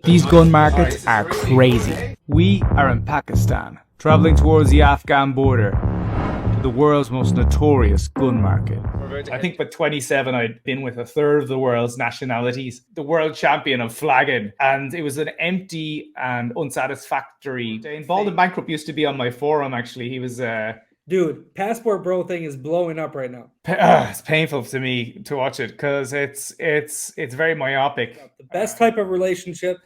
These gun markets are crazy. We are in Pakistan, traveling towards the Afghan border to the world's most notorious gun market. I think by 27, I'd been with a third of the world's nationalities, the world champion of flagging, and it was an empty and unsatisfactory day. Involved in Bankrupt used to be on my forum, actually. He was Dude, passport bro thing is blowing up right now. it's painful to me to watch it because it's very myopic. The best type of relationship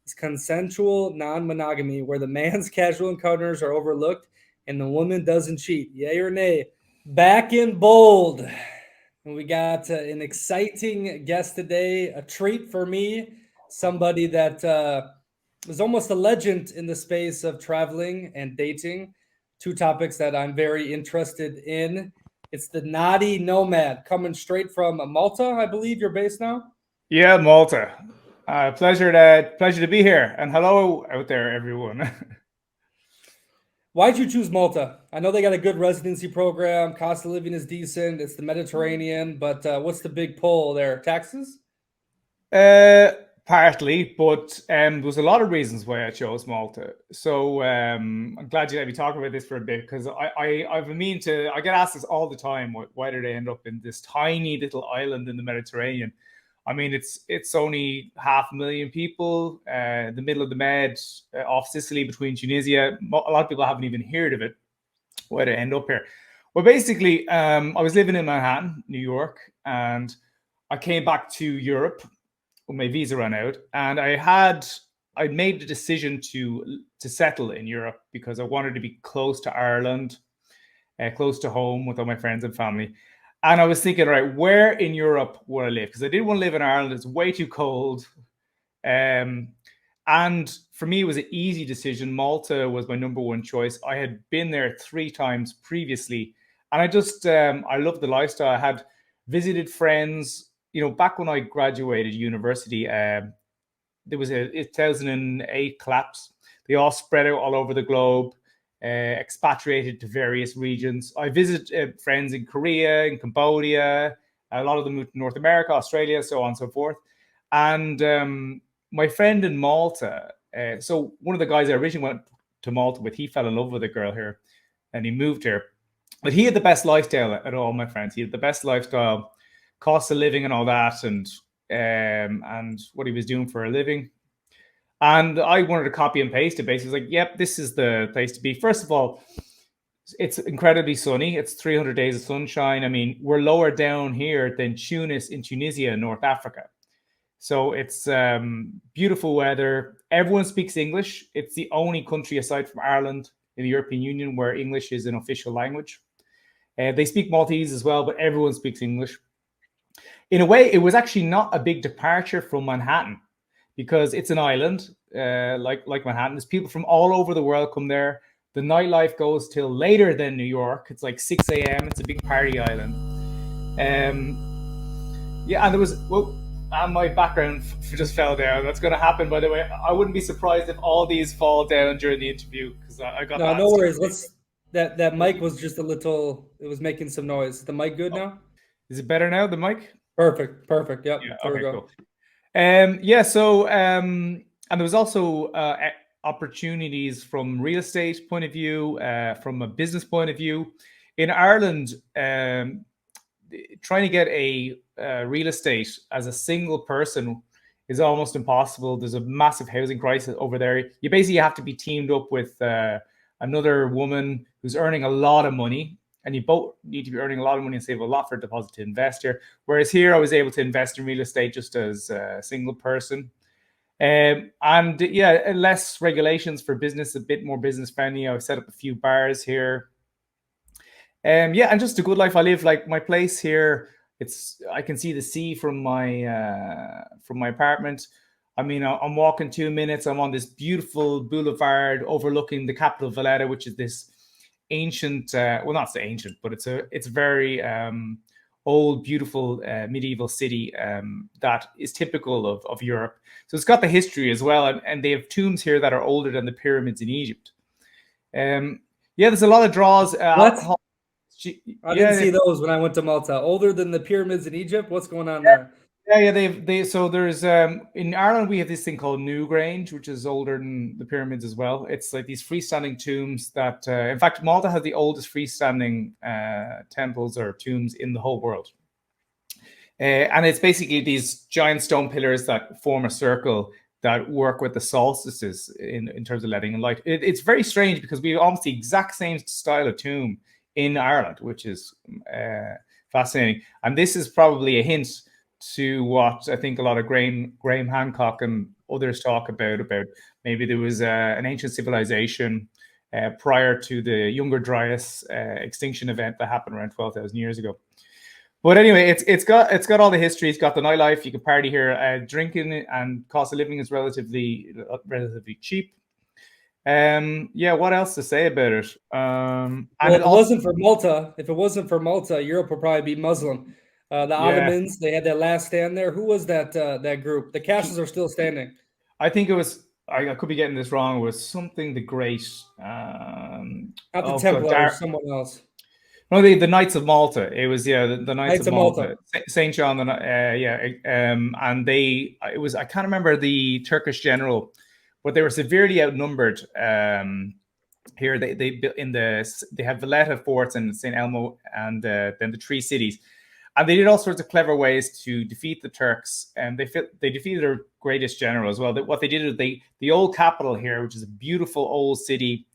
is consensual non-monogamy, where the man's casual encounters are overlooked and the woman doesn't cheat. Yay or nay? Back in bold. And we got an exciting guest today, a treat for me, somebody that is almost a legend in the space of traveling and dating. Two topics that I'm very interested in. It's the Naughty Nomad, coming straight from Malta, I believe you're based now. Yeah, Malta. Pleasure to be here, and hello out there, everyone. Why'd you choose Malta? I know they got a good residency program. Cost of living is decent. It's the Mediterranean, but what's the big pull there? Taxes? Partly, but there was a lot of reasons why I chose Malta. So I'm glad you let me talk about this for a bit, because I get asked this all the time. Why did I end up in this tiny little island in the Mediterranean? I mean, it's only 500,000 people, the middle of the Med, off Sicily, between Tunisia. A lot of people haven't even heard of it. Why did I end up here? Well, basically, I was living in Manhattan, New York, and I came back to Europe when my visa ran out, and I'd made the decision to settle in Europe because I wanted to be close to Ireland, close to home with all my friends and family. And I was thinking, right, where in Europe would I live? Because I didn't want to live in Ireland. It's way too cold. And for me, it was an easy decision. Malta was my number one choice. I had been there 3 times previously, and I loved the lifestyle. I had visited friends. You know, back when I graduated university, there was a 2008 collapse. They all spread out all over the globe, expatriated to various regions. I visited friends in Korea, in Cambodia. A lot of them moved to North America, Australia, so on and so forth. And my friend in Malta, so one of the guys I originally went to Malta with, he fell in love with a girl here and he moved here. But he had the best lifestyle at all my friends. He had the best lifestyle, cost of living and all that, and what he was doing for a living. And I wanted to copy and paste it. Basically, like, yep, this is the place to be. First of all, it's incredibly sunny. It's 300 days of sunshine. I mean, we're lower down here than Tunis in Tunisia, North Africa. So it's beautiful weather. Everyone speaks English. It's the only country aside from Ireland in the European Union where English is an official language. They speak Maltese as well, but everyone speaks English. In a way, it was actually not a big departure from Manhattan, because it's an island like Manhattan. There's people from all over the world come there. The nightlife goes till later than New York. It's like 6 a.m. It's a big party island. Yeah, and there was, and my background just fell down. That's going to happen, by the way. I wouldn't be surprised if all these fall down during the interview, because I got that. No worries. That mic was just a little, it was making some noise. Is the mic good now? Is it better now, the mic? Perfect. Yep. Yeah, there okay, we go. Cool. And there was also opportunities from real estate point of view, from a business point of view. In Ireland, trying to get a real estate as a single person is almost impossible. There's a massive housing crisis over there. You basically have to be teamed up with another woman who's earning a lot of money, and you both need to be earning a lot of money and save a lot for a deposit to invest here. Whereas here, I was able to invest in real estate just as a single person. And yeah, less regulations for business, a bit more business friendly. I've set up a few bars here. Yeah, and just a good life. I live, like, my place here. I can see the sea from my apartment. I mean, I'm walking 2 minutes. I'm on this beautiful boulevard overlooking the capital Valletta, which is this ancient, well, not so ancient, but it's very old, beautiful medieval city that is typical of Europe. So it's got the history as well, and they have tombs here that are older than the pyramids in Egypt. Yeah, there's a lot of draws. I didn't see those when I went to Malta. Older than the pyramids in Egypt? What's going on there? Yeah, so there's in Ireland we have this thing called Newgrange, which is older than the pyramids as well. It's like these freestanding tombs that, in fact, Malta has the oldest freestanding temples or tombs in the whole world. And it's basically these giant stone pillars that form a circle that work with the solstices in terms of letting in light. It's very strange because we have almost the exact same style of tomb in Ireland, which is fascinating. And this is probably a hint to what I think a lot of Graham Hancock and others talk about maybe there was an ancient civilization prior to the Younger Dryas extinction event that happened around 12,000 years ago. But anyway, it's got all the history. It's got the nightlife. You can party here. Drinking and cost of living is relatively cheap. Yeah, what else to say about it? Well, if it wasn't for Malta, Europe would probably be Muslim. The Ottomans, they had that last stand there. Who was that group? The castles are still standing. I think it was. I could be getting this wrong. It was something the Great. Not the Templars, someone else. No, the Knights of Malta. It was the Knights of Malta. Saint John. And it was. I can't remember the Turkish general, but they were severely outnumbered. Here they have Valletta forts and Saint Elmo, and then the three cities, and they did all sorts of clever ways to defeat the Turks. And they defeated their greatest general as well. What they did is the old capital here, which is a beautiful old city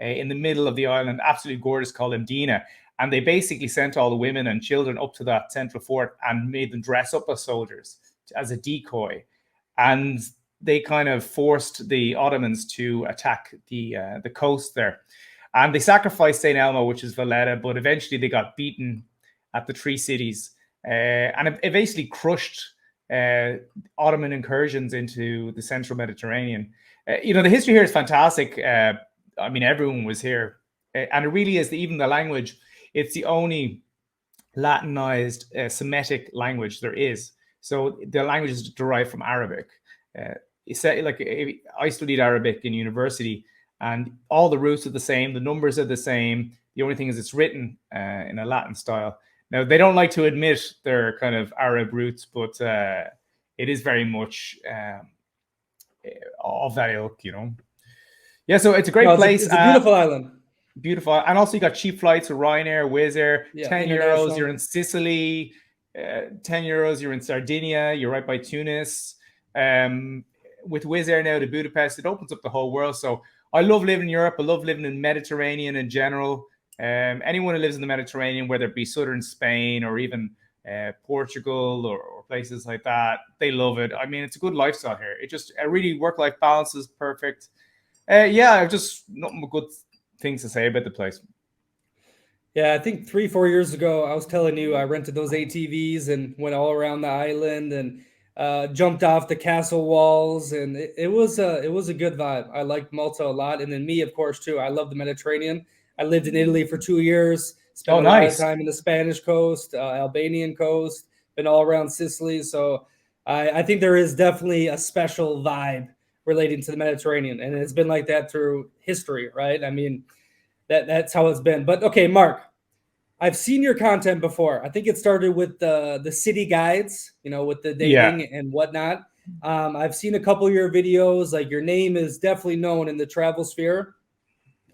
in the middle of the island, absolutely gorgeous, called Mdina. And they basically sent all the women and children up to that central fort and made them dress up as soldiers as a decoy. And they kind of forced the Ottomans to attack the coast there. And they sacrificed St. Elmo, which is Valletta, but eventually they got beaten at the three cities. And it basically crushed Ottoman incursions into the central Mediterranean. The history here is fantastic. I mean, everyone was here. And it really is, even the language, it's the only Latinized Semitic language there is. So the language is derived from Arabic. I studied Arabic in university, and all the roots are the same. The numbers are the same. The only thing is it's written in a Latin style. Now, they don't like to admit their kind of Arab roots, but it is very much of that ilk, Yeah, so it's a great place. It's a beautiful island. Beautiful. And also you got cheap flights with Ryanair, Wizz Air, €10, you're in Sicily, €10, you're in Sardinia, you're right by Tunis. With Wizz Air now to Budapest, it opens up the whole world. So I love living in Europe. I love living in Mediterranean in general. Anyone who lives in the Mediterranean, whether it be southern Spain or even Portugal or places like that, they love it. I mean, it's a good lifestyle here. It just a really work-life balance is perfect. I've just nothing but good things to say about the place. Yeah, I think 3-4 years ago, I was telling you I rented those ATVs and went all around the island and jumped off the castle walls, and it was a good vibe. I liked Malta a lot, and then me, of course, too. I love the Mediterranean. I lived in Italy for 2 years. Spent a lot of time in the Spanish coast, Albanian coast, been all around Sicily. So I think there is definitely a special vibe relating to the Mediterranean, and it's been like that through history, right? I mean, that's how it's been. But okay, Mark, I've seen your content before. I think it started with the city guides, with the dating and whatnot. I've seen a couple of your videos. Like, your name is definitely known in the travel sphere.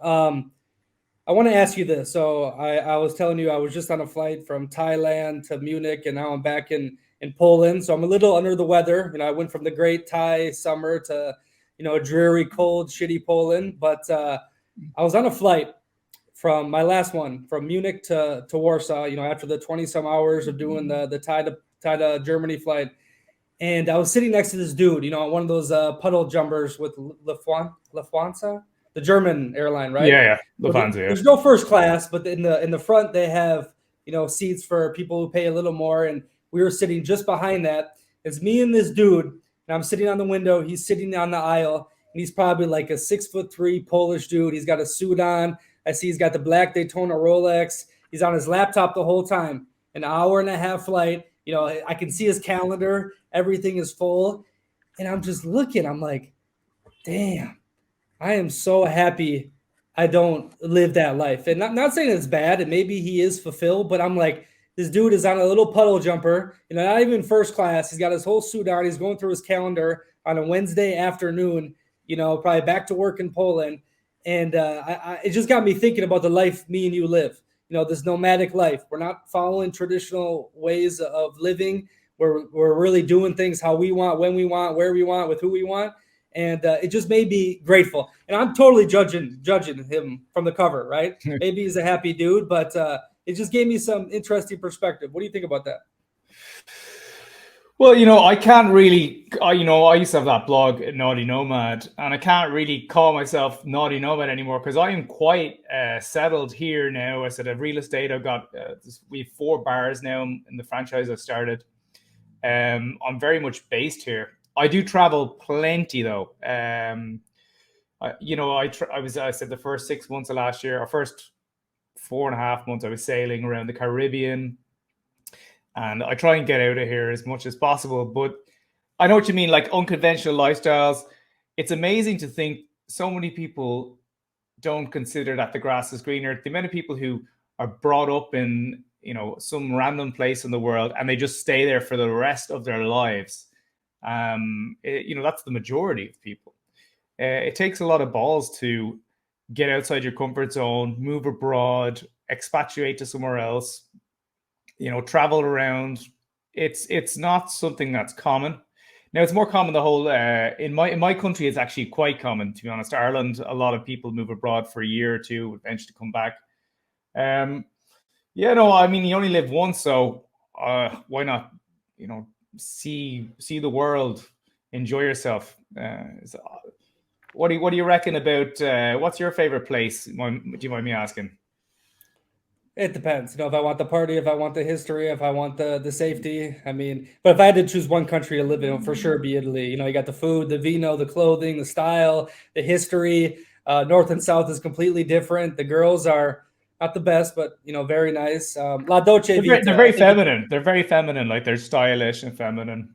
I want to ask you this. So I was telling you I was just on a flight from Thailand to Munich, and now I'm back in Poland. So I'm a little under the weather. I went from the great Thai summer to, a dreary, cold, shitty Poland. But I was on a flight from my last one from Munich to Warsaw, after the 20 some hours of doing the Thai to Germany flight. And I was sitting next to this dude, on one of those puddle jumpers with Lufthansa, the German airline, right? Yeah. Lufthansa. There's no first class, but in the front they have, seats for people who pay a little more. And we were sitting just behind that. It's me and this dude, and I'm sitting on the window. He's sitting on the aisle, and he's probably like a 6'3" Polish dude. He's got a suit on. I see he's got the black Daytona Rolex. He's on his laptop the whole time. An hour and a half flight. I can see his calendar. Everything is full. And I'm just looking. I'm like, damn, I am so happy I don't live that life. And not saying it's bad, and maybe he is fulfilled, but I'm like, This dude is on a little puddle jumper, not even first class. He's got his whole suit on. He's going through his calendar on a Wednesday afternoon, probably back to work in Poland. And it just got me thinking about the life me and you live, this nomadic life. We're not following traditional ways of living. We're really doing things how we want, when we want, where we want, with who we want. And it just made me grateful. And I'm totally judging him from the cover, right? Maybe he's a happy dude, but it just gave me some interesting perspective. What do you think about that? Well, I can't really, I used to have that blog, Naughty Nomad, and I can't really call myself Naughty Nomad anymore because I am quite settled here now. I said, I have real estate. I've got, we have 4 bars now in the franchise I started. I'm very much based here. I do travel plenty though. I said the first 6 months of last year, or first 4.5 months, I was sailing around the Caribbean. And I try and get out of here as much as possible. But I know what you mean, like unconventional lifestyles. It's amazing to think so many people don't consider that the grass is greener. The amount of people who are brought up in, some random place in the world and they just stay there for the rest of their lives. That's the majority of people. It takes a lot of balls to get outside your comfort zone, move abroad, expatriate to somewhere else, travel around. It's not something that's common. Now it's more common the whole in my country. It's actually quite common, to be honest. Ireland, a lot of people move abroad for a year or two, eventually come back. You only live once, so why not see the world, enjoy yourself. What do you reckon about what's your favorite place? Do you mind me asking? It depends. If I want the party, if I want the history, if I want the safety. But if I had to choose one country to live in, for sure it'd be Italy. You got the food, the vino, the clothing, the style, the history. North and South is completely different. The girls are not the best, but very nice. La Dolce Vita. They're very feminine. They're very feminine. Like they're stylish and feminine.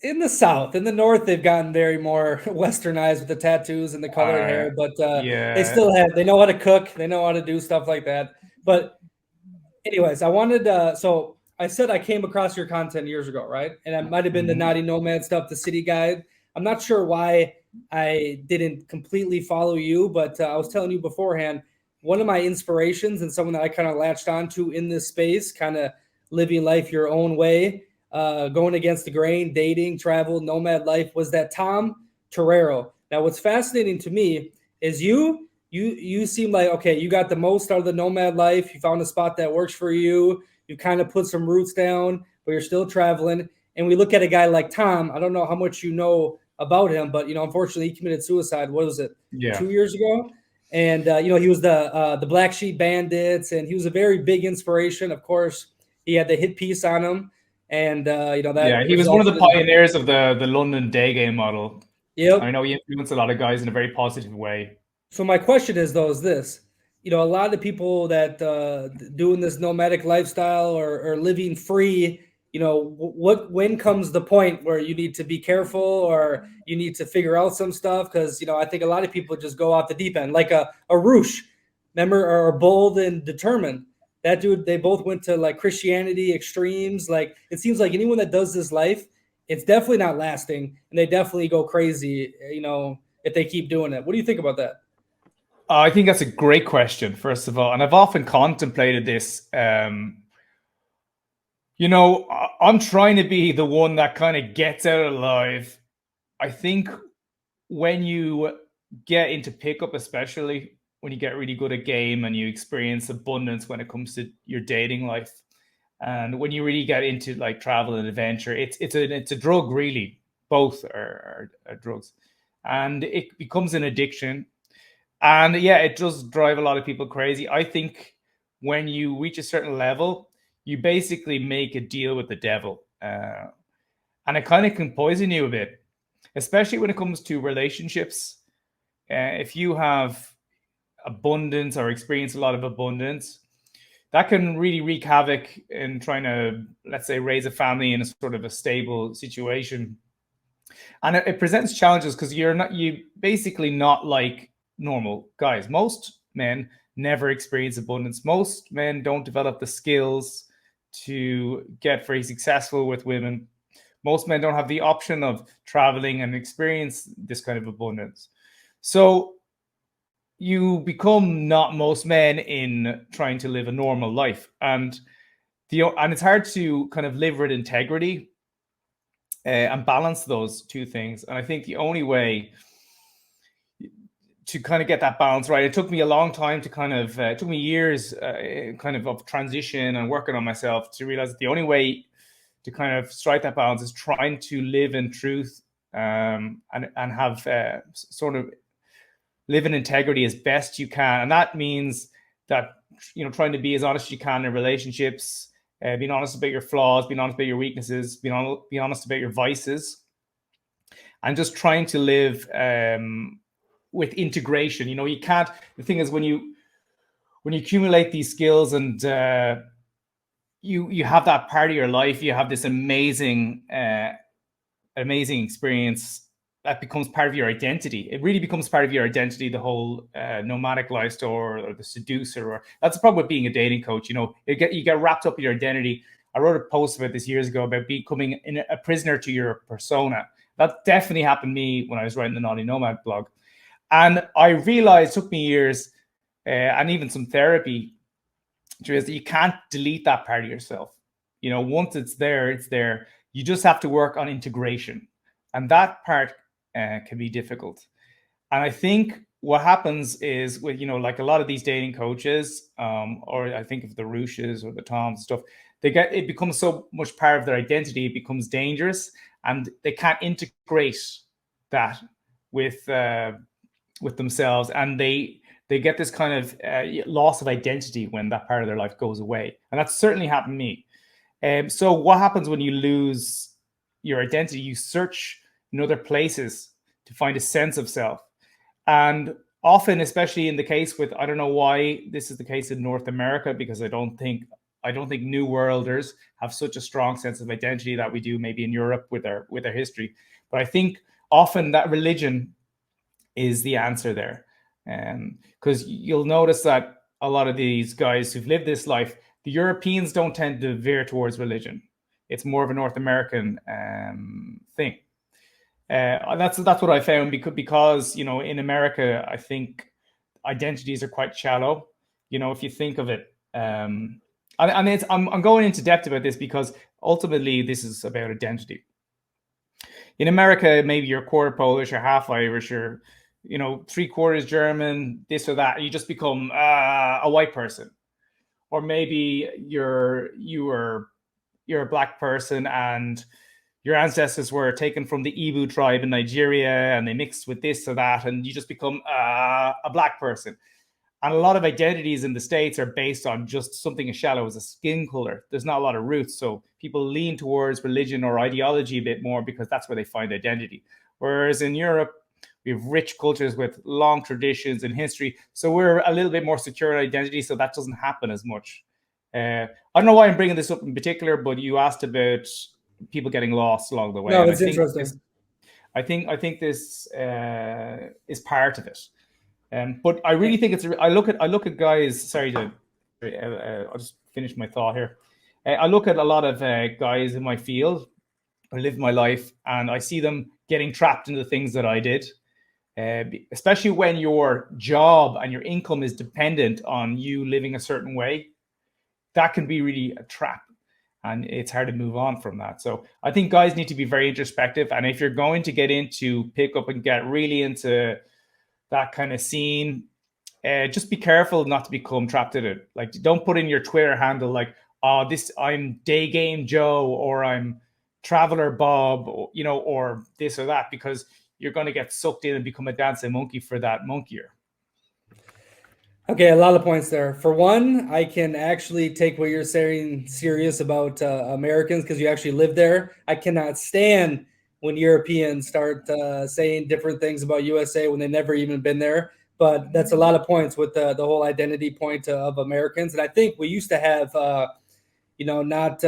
In the South. In the North, they've gotten very more westernized with the tattoos and the colored hair, but they still they know how to cook. They know how to do stuff like that. But anyways, I wanted so I said I came across your content years ago, right? And it might have been the Naughty Nomad stuff, the city guide. I'm not sure why I didn't completely follow you, but I was telling you beforehand, one of my inspirations and someone that I kind of latched onto in this space, kind of living life your own way, going against the grain, dating, travel, nomad life, was that Tom Torero. Now, what's fascinating to me is you seem like, okay, you got the most out of the nomad life. You found a spot that works for you. You kind of put some roots down, but you're still traveling. And we look at a guy like Tom. I don't know how much you know about him, but unfortunately, he committed suicide. What was it? Yeah. 2 years ago. And he was the Black Sheep Bandits, and he was a very big inspiration. Of course, he had the hit piece on him, and that. He was one of the pioneers of the London day game model. Yep. I know he influenced a lot of guys in a very positive way. So my question is this, a lot of people that doing this nomadic lifestyle or living free, when comes the point where you need to be careful or you need to figure out some stuff? Because, I think a lot of people just go off the deep end, like a Roosh, remember, or Bold and Determined. That dude, they both went to like Christianity extremes. Like it seems like anyone that does this life, it's definitely not lasting, and they definitely go crazy, if they keep doing it. What do you think about that? I think that's a great question, first of all. And I've often contemplated this. I'm trying to be the one that kind of gets out alive. I think when you get into pickup, especially when you get really good at game and you experience abundance when it comes to your dating life, and when you really get into like travel and adventure, it's a drug, really. Both are drugs, and it becomes an addiction. And yeah, it does drive a lot of people crazy. I think when you reach a certain level, you basically make a deal with the devil. And it kind of can poison you a bit, especially when it comes to relationships. If you have abundance or experience a lot of abundance, that can really wreak havoc in trying to, let's say, raise a family in a sort of a stable situation. And it presents challenges because you basically not like normal guys. Most men never experience abundance. Most men don't develop the skills to get very successful with women. Most men don't have the option of traveling and experience this kind of abundance. So you become not most men in trying to live a normal life. And it's hard to kind of live with integrity and balance those two things. And I think the only way to kind of get that balance right, it took me a long time to kind of, it took me years kind of transition and working on myself to realize that the only way to kind of strike that balance is trying to live in truth and have sort of live in integrity as best you can. And that means that, trying to be as honest as you can in relationships, being honest about your flaws, being honest about your weaknesses, being honest about your vices, and just trying to live with integration. You can't, the thing is, when you accumulate these skills and you have that part of your life, you have this amazing experience that becomes part of your identity. It really becomes part of your identity, the whole nomadic lifestyle or the seducer. Or that's the problem with being a dating coach. You get wrapped up in your identity. I wrote a post about this years ago about becoming a prisoner to your persona. That definitely happened to me when I was writing the Naughty Nomad blog. And I realized, it took me years and even some therapy, that you can't delete that part of yourself. Once it's there, it's there. You just have to work on integration. And that part can be difficult. And I think what happens is with, like a lot of these dating coaches, or I think of the Rooshes or the Toms and stuff, it becomes so much part of their identity, it becomes dangerous, and they can't integrate that with themselves. And they get this kind of loss of identity when that part of their life goes away. And that's certainly happened to me. So what happens when you lose your identity? You search in other places to find a sense of self. And often, especially in the case with, I don't know why this is the case in North America, because I don't think New Worlders have such a strong sense of identity that we do maybe in Europe with our history. But I think often that religion is the answer there. Because you'll notice that a lot of these guys who've lived this life, the Europeans don't tend to veer towards religion. It's more of a North American thing. That's what I found, because in America, I think identities are quite shallow. If you think of it, and I'm going into depth about this because ultimately this is about identity. In America, maybe you're quarter Polish or half Irish or 3/4 German, this or that. You just become a white person, or maybe you're a black person and your ancestors were taken from the Igbo tribe in Nigeria and they mixed with this or that, and you just become a black person. And a lot of identities in the States are based on just something as shallow as a skin color. There's not a lot of roots. So people lean towards religion or ideology a bit more because that's where they find identity. Whereas in Europe, we have rich cultures with long traditions and history. So we're a little bit more secure in identity. So that doesn't happen as much. I don't know why I'm bringing this up in particular, but you asked about people getting lost along the way. No, it's interesting. I think this is part of it. But I really think I look at guys. I'll just finish my thought here. I look at a lot of guys in my field. I live my life, and I see them getting trapped into the things that I did. Especially when your job and your income is dependent on you living a certain way, that can be really a trap, and it's hard to move on from that. So I think guys need to be very introspective, and if you're going to get into pick up and get really into that kind of scene, just be careful not to become trapped in it. Like, don't put in your Twitter handle like, "Oh, I'm Day Game Joe" or "I'm Traveler Bob," or this or that, because you're going to get sucked in and become a dancing monkey for that monkeyer. Okay, a lot of points there. For one, I can actually take what you're saying serious about Americans because you actually live there. I cannot stand when Europeans start saying different things about USA when they've never even been there. But that's a lot of points with the whole identity point of Americans. And I think we used to have, not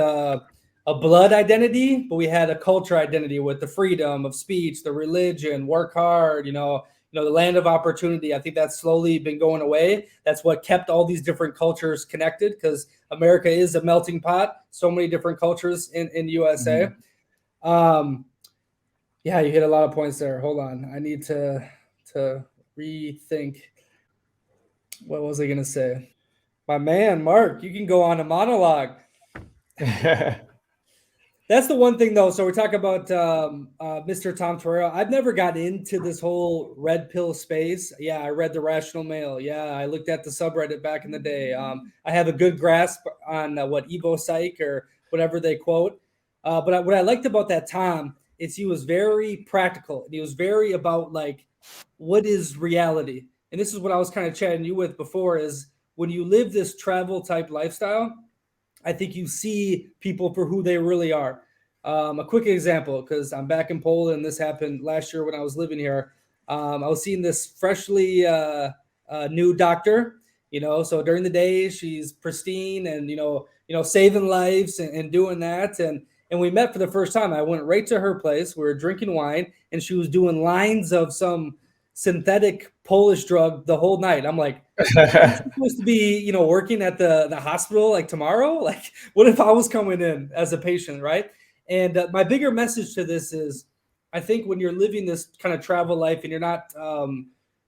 a blood identity, but we had a culture identity with the freedom of speech, the religion, work hard, the land of opportunity. I think that's slowly been going away. That's what kept all these different cultures connected, because America is a melting pot. So many different cultures in USA. Yeah, you hit a lot of points there. Hold on. I need to rethink. What was I going to say? My man, Mark, you can go on a monologue. That's the one thing, though. So we talk about Mr. Tom Torero. I've never got into this whole red pill space. Yeah, I read The Rational Male. Yeah, I looked at the subreddit back in the day. I have a good grasp on what Evo Psych or whatever they quote. But what I liked about that Tom is he was very practical. And he was very about, like, what is reality? And this is what I was kind of chatting you with before, is when you live this travel type lifestyle, I think you see people for who they really are. A quick example, because I'm back in Poland. This happened last year when I was living here. I was seeing this freshly new doctor. So during the day she's pristine and saving lives and doing that. And we met for the first time. I went right to her place. We were drinking wine, and she was doing lines of some synthetic Polish drug the whole night. I'm like, aren't you supposed to be, working at the hospital like tomorrow? Like, what if I was coming in as a patient, right? And my bigger message to this is, I think when you're living this kind of travel life and you're not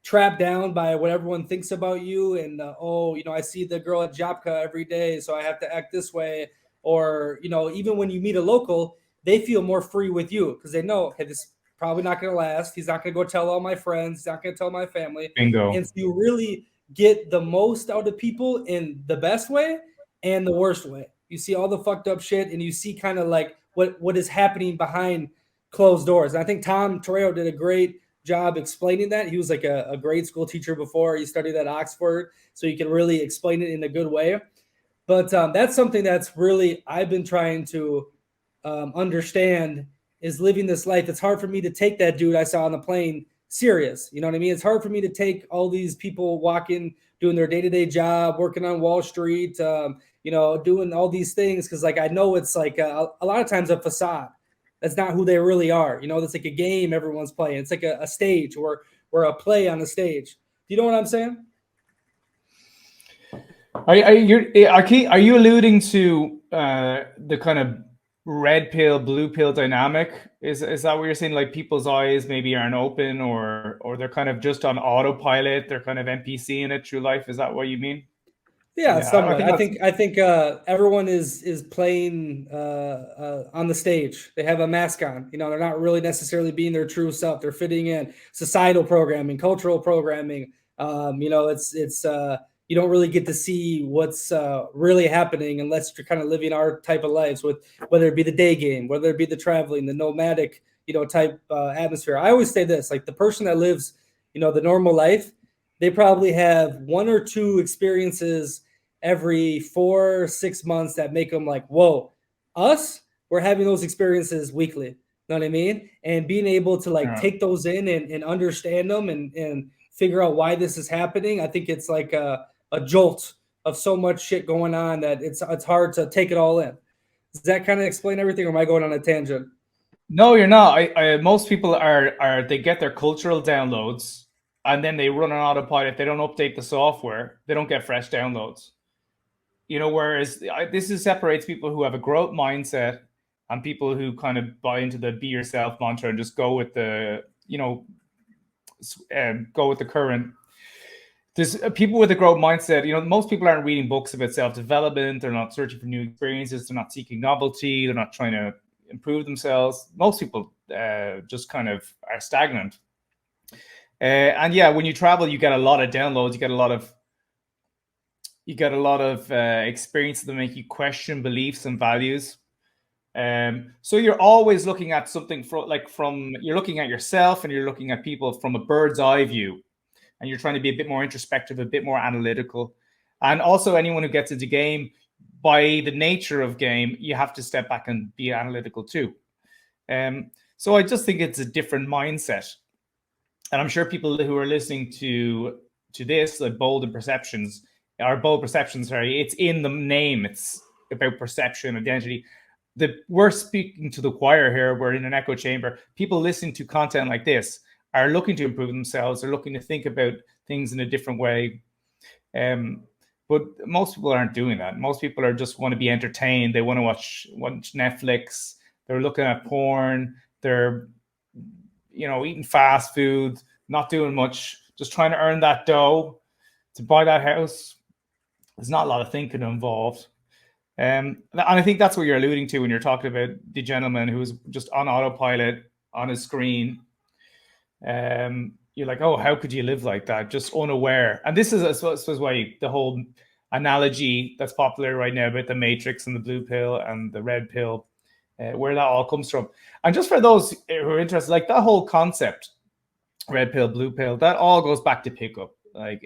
trapped down by what everyone thinks about you, and I see the girl at Jopka every day, so I have to act this way, or even when you meet a local, they feel more free with you because they know, hey, this probably not going to last. He's not going to go tell all my friends. He's not going to tell my family. Bingo. And so you really get the most out of people in the best way and the worst way. You see all the fucked up shit, and you see kind of like what is happening behind closed doors. And I think Tom Torero did a great job explaining that. He was like a grade school teacher before. He studied at Oxford, so he can really explain it in a good way. But that's something that's really I've been trying to understand, is living this life. It's hard for me to take that dude I saw on the plane serious. You know what I mean? It's hard for me to take all these people walking, doing their day-to-day job, working on Wall Street, doing all these things. Cause like, I know it's like a lot of times a facade. That's not who they really are. That's like a game everyone's playing. It's like a stage or a play on a stage. Do you know what I'm saying? Are you alluding to the kind of red pill, blue pill dynamic? Is that what you're saying? Like people's eyes maybe aren't open, or they're kind of just on autopilot. They're kind of NPC in it through life. Is that what you mean? Yeah, somewhat. I think everyone is playing on the stage. They have a mask on. They're not really necessarily being their true self. They're fitting in societal programming, cultural programming. It's you don't really get to see what's really happening unless you're kind of living our type of lives, with whether it be the day game, whether it be the traveling, the nomadic, type atmosphere. I always say this, like the person that lives, the normal life, they probably have one or two experiences every 4 or 6 months that make them like, whoa, us, we're having those experiences weekly. You know what I mean? And being able to like take those in and understand them and figure out why this is happening. I think it's like a jolt of so much shit going on that it's hard to take it all in. Does that kind of explain everything, or am I going on a tangent? No, you're not. Most people are they get their cultural downloads and then they run on autopilot. They don't update the software. They don't get fresh downloads. Whereas this separates people who have a growth mindset and people who kind of buy into the be yourself mantra and just go with the, go with the current. There's people with a growth mindset. Most people aren't reading books about self-development. They're not searching for new experiences. They're not seeking novelty. They're not trying to improve themselves. Most people just kind of are stagnant. And yeah, when you travel, you get a lot of downloads. You get a lot of experiences that make you question beliefs and values. So you're always looking at something you're looking at yourself and you're looking at people from a bird's eye view. And you're trying to be a bit more introspective, a bit more analytical. And also anyone who gets into game, by the nature of game, you have to step back and be analytical too. So I just think it's a different mindset. And I'm sure people who are listening to this, like bold perceptions, it's in the name. It's about perception, identity. We're speaking to the choir here. We're in an echo chamber. People listening to content like this are looking to improve themselves. They're looking to think about things in a different way. But most people aren't doing that. Most people are just want to be entertained. They want to watch Netflix. They're looking at porn. They're, eating fast food, not doing much, just trying to earn that dough to buy that house. There's not a lot of thinking involved. And I think that's what you're alluding to when you're talking about the gentleman who's just on autopilot on his screen. You're like, oh, how could you live like that? Just unaware. And this is, I suppose, why the whole analogy that's popular right now about the Matrix and the blue pill and the red pill, where that all comes from. And just for those who are interested, like that whole concept, red pill, blue pill, that all goes back to pickup. Like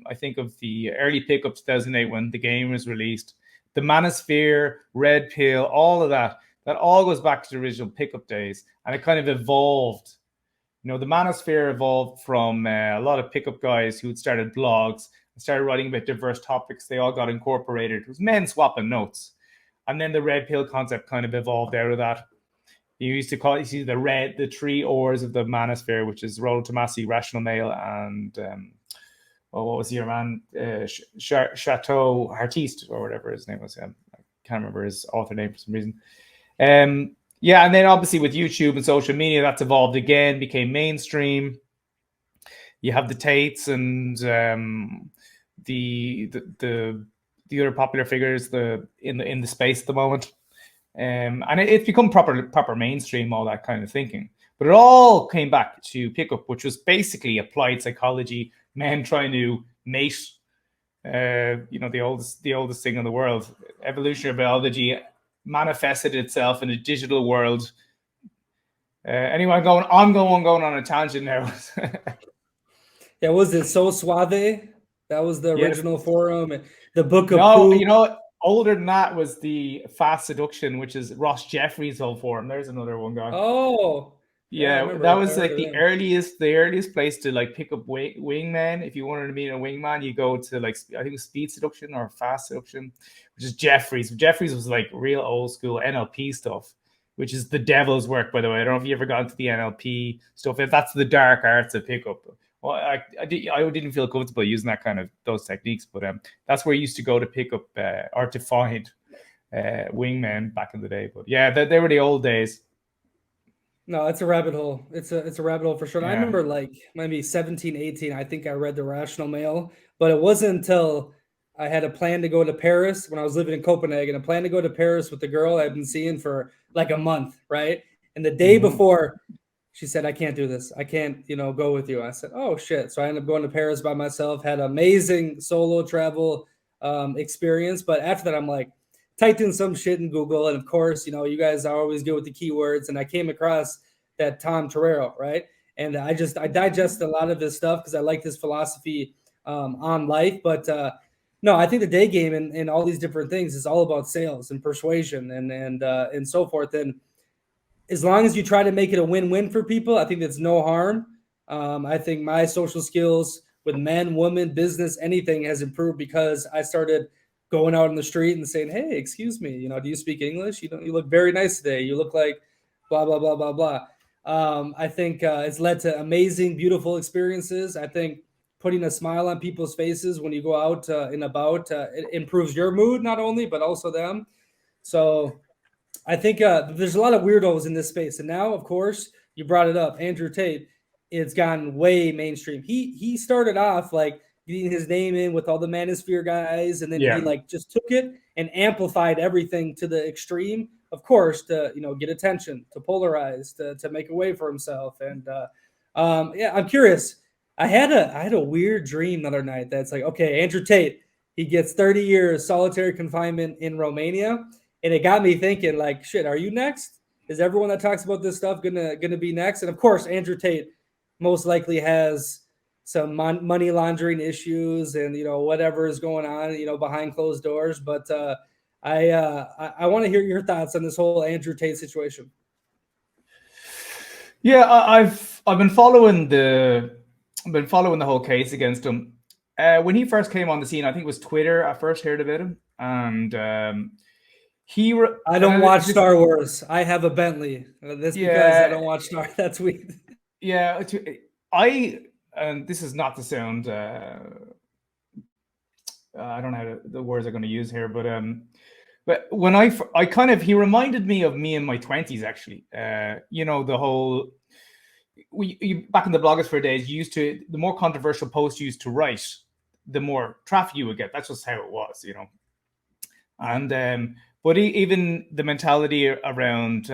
I think of the early pickup 2008 when the game was released, the manosphere, red pill, all of that all goes back to the original pickup days, and it kind of evolved. The manosphere evolved from a lot of pickup guys who had started blogs and started writing about diverse topics. They all got incorporated. It was men swapping notes. And then the red pill concept kind of evolved out of that. You used to call it, the three R's of the manosphere, which is Rollo Tomassi, Rational Male, and what was your man? Chateau Artiste, or whatever his name was. I can't remember his author name for some reason. Yeah, and then obviously with YouTube and social media, that's evolved again, became mainstream. You have the Tates and the other popular figures in the space at the moment, and it's become proper mainstream, all that kind of thinking. But it all came back to pickup, which was basically applied psychology, men trying to mate. The oldest thing in the world, evolutionary biology manifested itself in a digital world. Anyway, I'm going on a tangent now. Yeah, was it So Suave? That was the original forum. The Book of Poop. Older than that was the Fast Seduction, which is Ross Jeffrey's whole forum. There's another one gone. Oh, yeah, that was like the earliest place to like pick up wingmen. If you wanted to meet a wingman, you go to like, I think it was Speed Seduction or Fast Seduction, which is Jeffrey's. Jeffrey's was like real old school NLP stuff, which is the devil's work, by the way. I don't know if you ever got into the NLP stuff. If that's the dark arts of pickup. Well, I didn't feel comfortable using those techniques, but that's where you used to go to pick up or to find wingmen back in the day. But yeah, they were the old days. No, it's a rabbit hole. It's a rabbit hole for sure. Yeah. I remember like maybe 17, 18, I think I read The Rational Male, but it wasn't until I had a plan to go to Paris when I was living in Copenhagen, a plan to go to Paris with the girl I'd been seeing for like a month, right? And the day before, she said, I can't do this. I can't, go with you. I said, oh, shit. So I ended up going to Paris by myself, had an amazing solo travel experience. But after that, I'm like, typed in some shit in Google. And of course, you guys are always good with the keywords. And I came across that Tom Torero, right? And I digest a lot of his stuff because I like his philosophy on life. But no, I think the day game and all these different things is all about sales and persuasion and so forth. And as long as you try to make it a win-win for people, I think that's no harm. I think my social skills with men, women, business, anything has improved because I started going out in the street and saying, hey, excuse me, do you speak English? You look very nice today. You look like blah, blah, blah, blah, blah. I think it's led to amazing, beautiful experiences. I think putting a smile on people's faces when you go out and about, it improves your mood not only, but also them. So I think there's a lot of weirdos in this space. And now, of course, you brought it up, Andrew Tate, it's gotten way mainstream. He started off like getting his name in with all the manosphere guys, and then he like just took it and amplified everything to the extreme, of course, to get attention, to polarize, to make a way for himself. And yeah, I'm curious. I had a weird dream the other night that's like, okay, Andrew Tate, he gets 30 years solitary confinement in Romania. And it got me thinking, like, shit, are you next? Is everyone that talks about this stuff gonna be next? And of course, Andrew Tate most likely has some money laundering issues and whatever is going on behind closed doors. But I want to hear your thoughts on this whole Andrew Tate situation. Yeah, I've been following the whole case against him. When he first came on the scene, I think it was Twitter. I first heard about him, and I don't watch Star Wars. I have a Bentley. That's because I don't watch Star. That's weird. Yeah, and this is not to sound, I don't know how the words I'm going to use here, but when I kind of, he reminded me of me in my 20s, actually. The whole, back in the blogosphere days, you used to, the more controversial posts you used to write, the more traffic you would get. That's just how it was, And but even the mentality around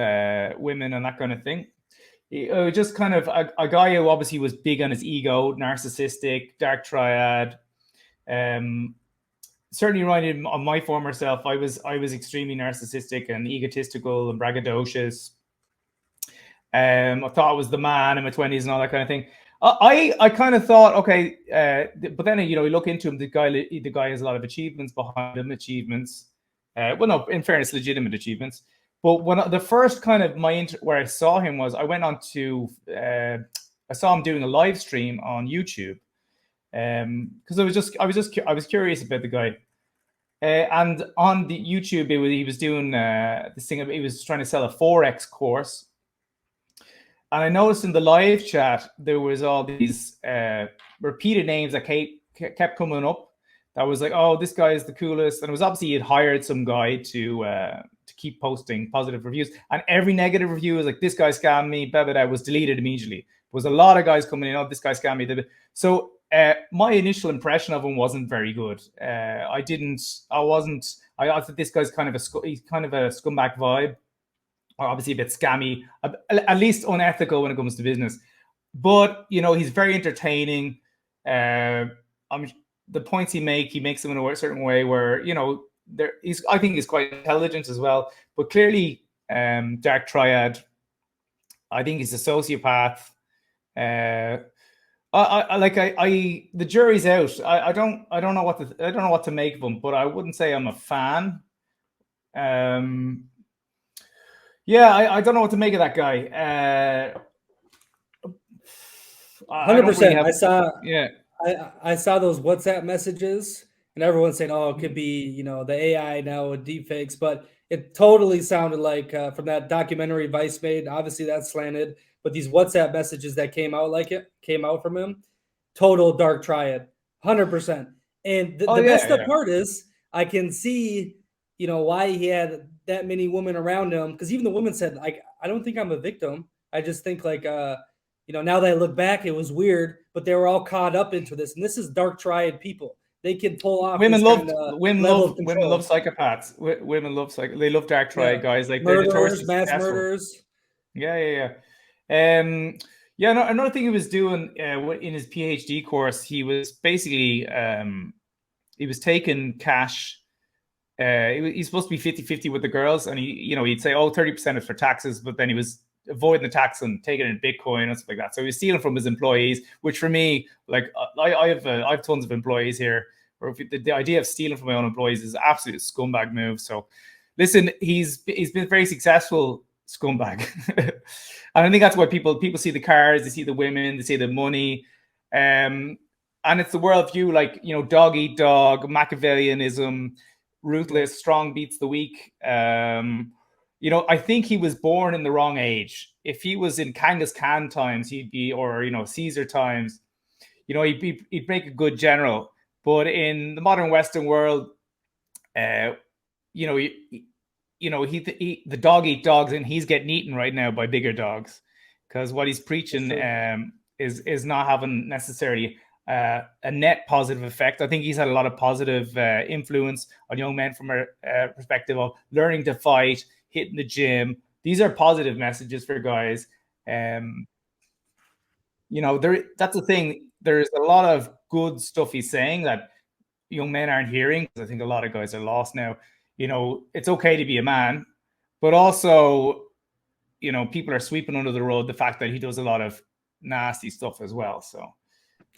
women and that kind of thing, just kind of a guy who obviously was big on his ego, narcissistic, dark triad. Certainly reminded of my former self. I was extremely narcissistic and egotistical and braggadocious. I thought I was the man in my 20s and all that kind of thing. I kind of thought, okay, but then you look into him. The guy has a lot of achievements behind him. Well, no, in fairness, legitimate achievements. But when the first kind of where I saw him was, I went on to I saw him doing a live stream on YouTube. Because I was curious about the guy, and on the YouTube he was doing this thing. He was trying to sell a Forex course, and I noticed in the live chat there was all these repeated names that kept coming up. That was like, oh, this guy is the coolest, and it was obviously he'd hired some guy to keep posting positive reviews, and every negative review was like, this guy scammed me, blah blah blah, was deleted immediately. There was a lot of guys coming in, oh, this guy scammed me. So my initial impression of him wasn't very good. I thought this guy's he's kind of a scumbag vibe, or obviously a bit scammy, at least unethical when it comes to business. But he's very entertaining. The points he makes them in a certain way where I think he's quite intelligent as well. But clearly, dark triad. I think he's a sociopath. The jury's out. I don't know what to make of him, but I wouldn't say I'm a fan. I don't know what to make of that guy. 100%. I saw those WhatsApp messages, and everyone's saying, "Oh, it could be the AI now with deepfakes," but it totally sounded like from that documentary Vice made. Obviously, that's slanted. But these WhatsApp messages that came out from him, total dark triad, 100%. And the messed up part is, I can see, why he had that many women around him. Because even the woman said, like, I don't think I'm a victim. I just think like, now that I look back, it was weird, but they were all caught up into this. And this is dark triad people. They can pull off. Women love psychopaths. Women love they love dark triad guys, like murderers, mass murderers. Yeah. Another thing he was doing in his PhD course, he was basically he was taking cash. He's supposed to be 50-50 with the girls, and he'd say, 30% is for taxes, but then he was avoiding the tax and taking it in Bitcoin and stuff like that. So he was stealing from his employees, which for me, like I have tons of employees here, where the idea of stealing from my own employees is absolute scumbag move. So listen, he's been very successful scumbag. And I think that's why people see the cars, they see the women, they see the money, and it's the worldview, like dog eat dog, Machiavellianism, ruthless, strong beats the weak. I think he was born in the wrong age. If he was in Genghis Khan times, he'd be, or Caesar times, he'd make a good general. But in the modern Western world, the dog eat dogs, and he's getting eaten right now by bigger dogs, because what he's preaching is not having necessarily a net positive effect. I think he's had a lot of positive influence on young men from a perspective of learning to fight, hitting the gym. These are positive messages for guys. That's the thing. There's a lot of good stuff he's saying that young men aren't hearing. I think a lot of guys are lost now. It's okay to be a man, but also, people are sweeping under the rug the fact that he does a lot of nasty stuff as well. So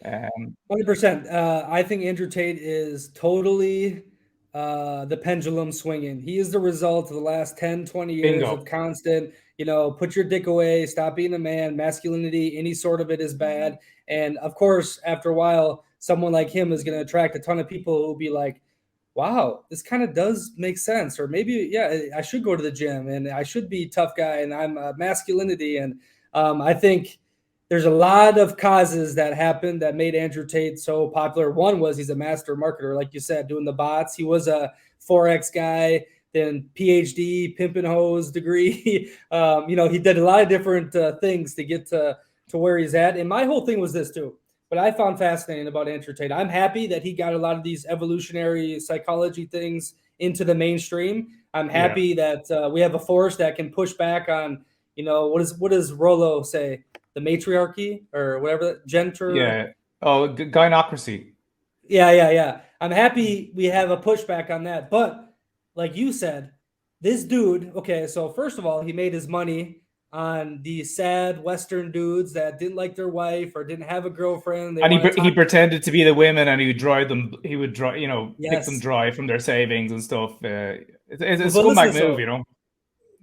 100%. I think Andrew Tate is totally the pendulum swinging. He is the result of the last 10, 20 years of constant, put your dick away, stop being a man, masculinity, any sort of it is bad. And of course, after a while, someone like him is going to attract a ton of people who will be like, wow, this kind of does make sense. Or maybe, I should go to the gym and I should be a tough guy and I'm masculinity. And I think there's a lot of causes that happened that made Andrew Tate so popular. One was he's a master marketer, like you said, doing the bots. He was a Forex guy, then PhD, pimp and hose degree. He did a lot of different things to get to where he's at. And my whole thing was this too. What I found fascinating about Andrew Tate, I'm happy that he got a lot of these evolutionary psychology things into the mainstream. I'm happy that we have a force that can push back on, what does Rollo say? The matriarchy or whatever, gender. Yeah. Oh, gynocracy. Yeah. I'm happy we have a pushback on that. But like you said, this dude, okay, so first of all, he made his money on these sad Western dudes that didn't like their wife or didn't have a girlfriend. They And want to he talk. pretended to be the women, and he would dry them. He would dry, pick them Yes. dry from their savings and stuff. It's a But listen, scumbag move.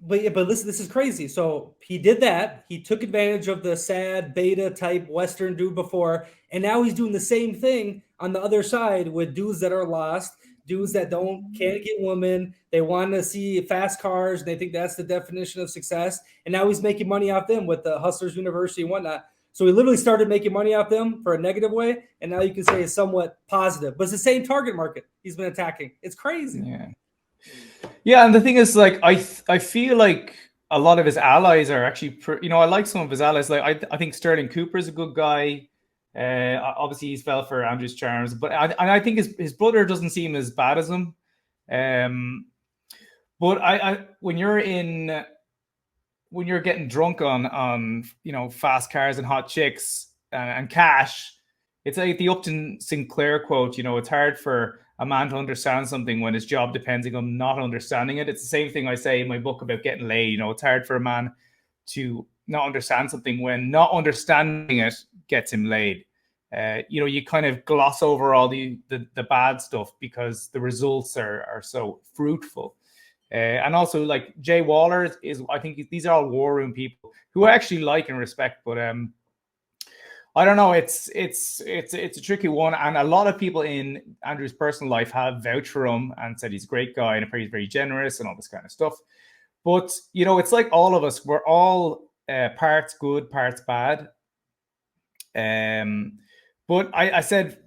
but listen, this is crazy. So he did that. He took advantage of the sad beta type Western dude before, and now he's doing the same thing on the other side with dudes that are lost, dudes that can't get women. They want to see fast cars, and they think that's the definition of success. And now he's making money off them with the Hustlers University and whatnot. So he literally started making money off them for a negative way, and now you can say it's somewhat positive. But it's the same target market he's been attacking. It's crazy. Yeah. Yeah, and the thing is, like, I feel like a lot of his allies are actually, I like some of his allies. Like, I think Sterling Cooper is a good guy. Obviously, he's fell for Andrew's charms, but I think his brother doesn't seem as bad as him. But when you're getting drunk on fast cars and hot chicks and cash, it's like the Upton Sinclair quote. It's hard for a man to understand something when his job depends on not understanding it. It's the same thing I say in my book about getting laid. It's hard for a man to not understand something when not understanding it gets him laid. You kind of gloss over all the bad stuff because the results are so fruitful. And also, like, Jay Waller I think these are all war room people who I actually like and respect, but I don't know. It's a tricky one, and a lot of people in Andrew's personal life have vouched for him and said he's a great guy and he's very generous and all this kind of stuff. But it's like all of us. We're all parts good, parts bad. But I said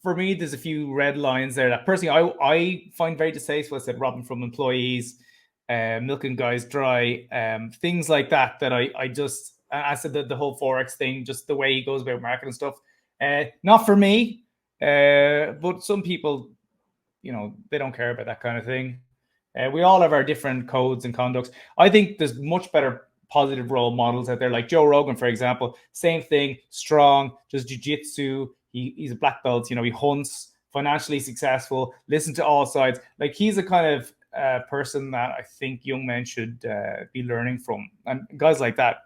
for me, there's a few red lines there that personally I find very distasteful. I said robbing from employees, milking guys dry, things like that. That I just. I said the whole Forex thing, just the way he goes about marketing stuff. Not for me, but some people, they don't care about that kind of thing. We all have our different codes and conducts. I think there's much better positive role models out there, like Joe Rogan, for example. Same thing, strong, just jiu-jitsu. He's a black belt. He hunts, financially successful, listen to all sides. Like, he's a kind of person that I think young men should be learning from, and guys like that.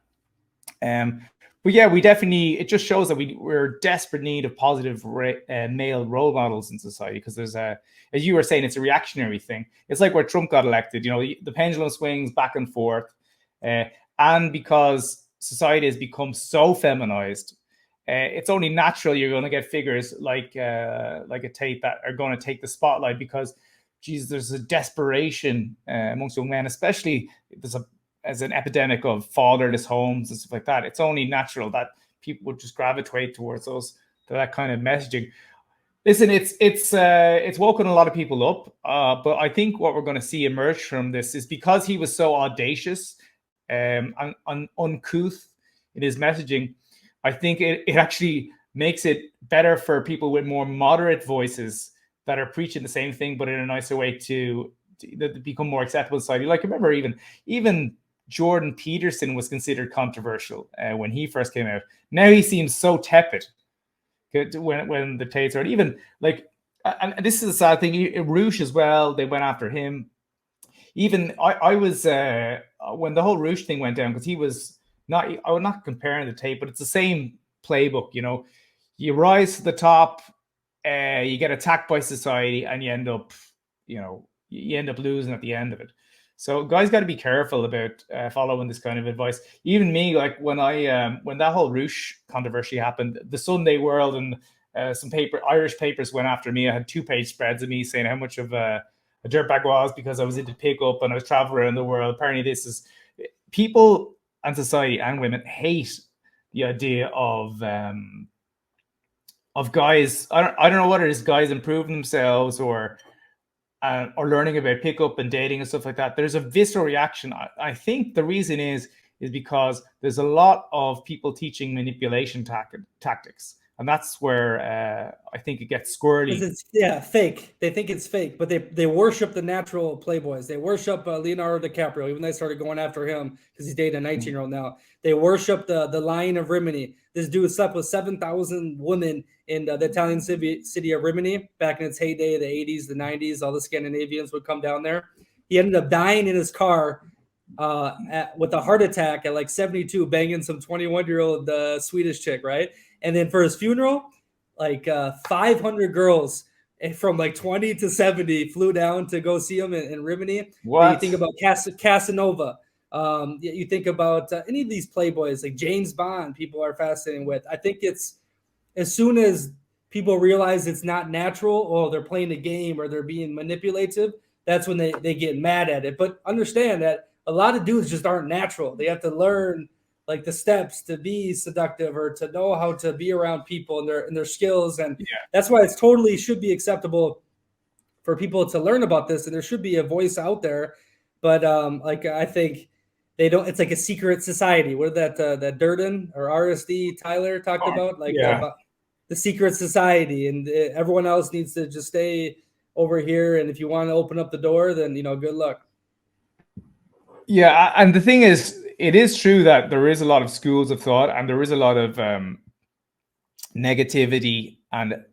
But yeah, we definitely, it just shows that we're desperate need of positive male role models in society, because there's as you were saying, it's a reactionary thing. It's like where Trump got elected, the pendulum swings back and forth, and because society has become so feminized, it's only natural you're going to get figures like a Tate that are going to take the spotlight, because there's a desperation amongst young men, especially as an epidemic of fatherless homes and stuff like that. It's only natural that people would just gravitate towards that kind of messaging. Listen, it's woken a lot of people up, but I think what we're going to see emerge from this is, because he was so audacious and uncouth in his messaging, I think it actually makes it better for people with more moderate voices that are preaching the same thing, but in a nicer way to become more acceptable in society. Like, remember, even Jordan Peterson was considered controversial when he first came out. Now he seems so tepid when the Tates are, even like, and this is a sad thing. Roosh as well, they went after him. Even I was when the whole Roosh thing went down, because he was not. I would not comparing the Tate, but it's the same playbook. You rise to the top, you get attacked by society, and you end up losing at the end of it. So guys got to be careful about following this kind of advice. Even me, like when that whole Roosh controversy happened, the Sunday World and some Irish papers went after me. I had 2-page spreads of me saying how much of a dirtbag was, because I was into pickup and I was traveling around the world. Apparently, this is people and society and women hate the idea of guys. I don't know what it is, guys improving themselves or learning about pickup and dating and stuff like that. There's a visceral reaction. I think the reason is because there's a lot of people teaching manipulation tactics, and that's where I think it gets squirrely. It's fake. They think it's fake, but they worship the natural playboys. They worship Leonardo DiCaprio. Even they started going after him because he's dating a 19-year-old now. They worship the Lion of Rimini. This dude slept with 7,000 women in the Italian city of Rimini back in its heyday, the 80s, the 90s. All the Scandinavians would come down there. He ended up dying in his car with a heart attack at like 72, banging some 21-year-old Swedish chick, right? And then for his funeral, like 500 girls from like 20 to 70 flew down to go see him in Rimini. What? You think about Casanova. You think about any of these playboys, like James Bond, people are fascinated with. I think it's as soon as people realize it's not natural or they're playing a game or they're being manipulative, that's when they get mad at it. But understand that a lot of dudes just aren't natural. They have to learn like the steps to be seductive or to know how to be around people and their skills. And that's why it's totally should be acceptable for people to learn about this. And there should be a voice out there. But like, I think they don't, it's like a secret society. What that Durden or RSD Tyler talked about, like about the secret society, and everyone else needs to just stay over here. And if you want to open up the door, then, good luck. Yeah. And the thing is, it is true that there is a lot of schools of thought and there is a lot of negativity and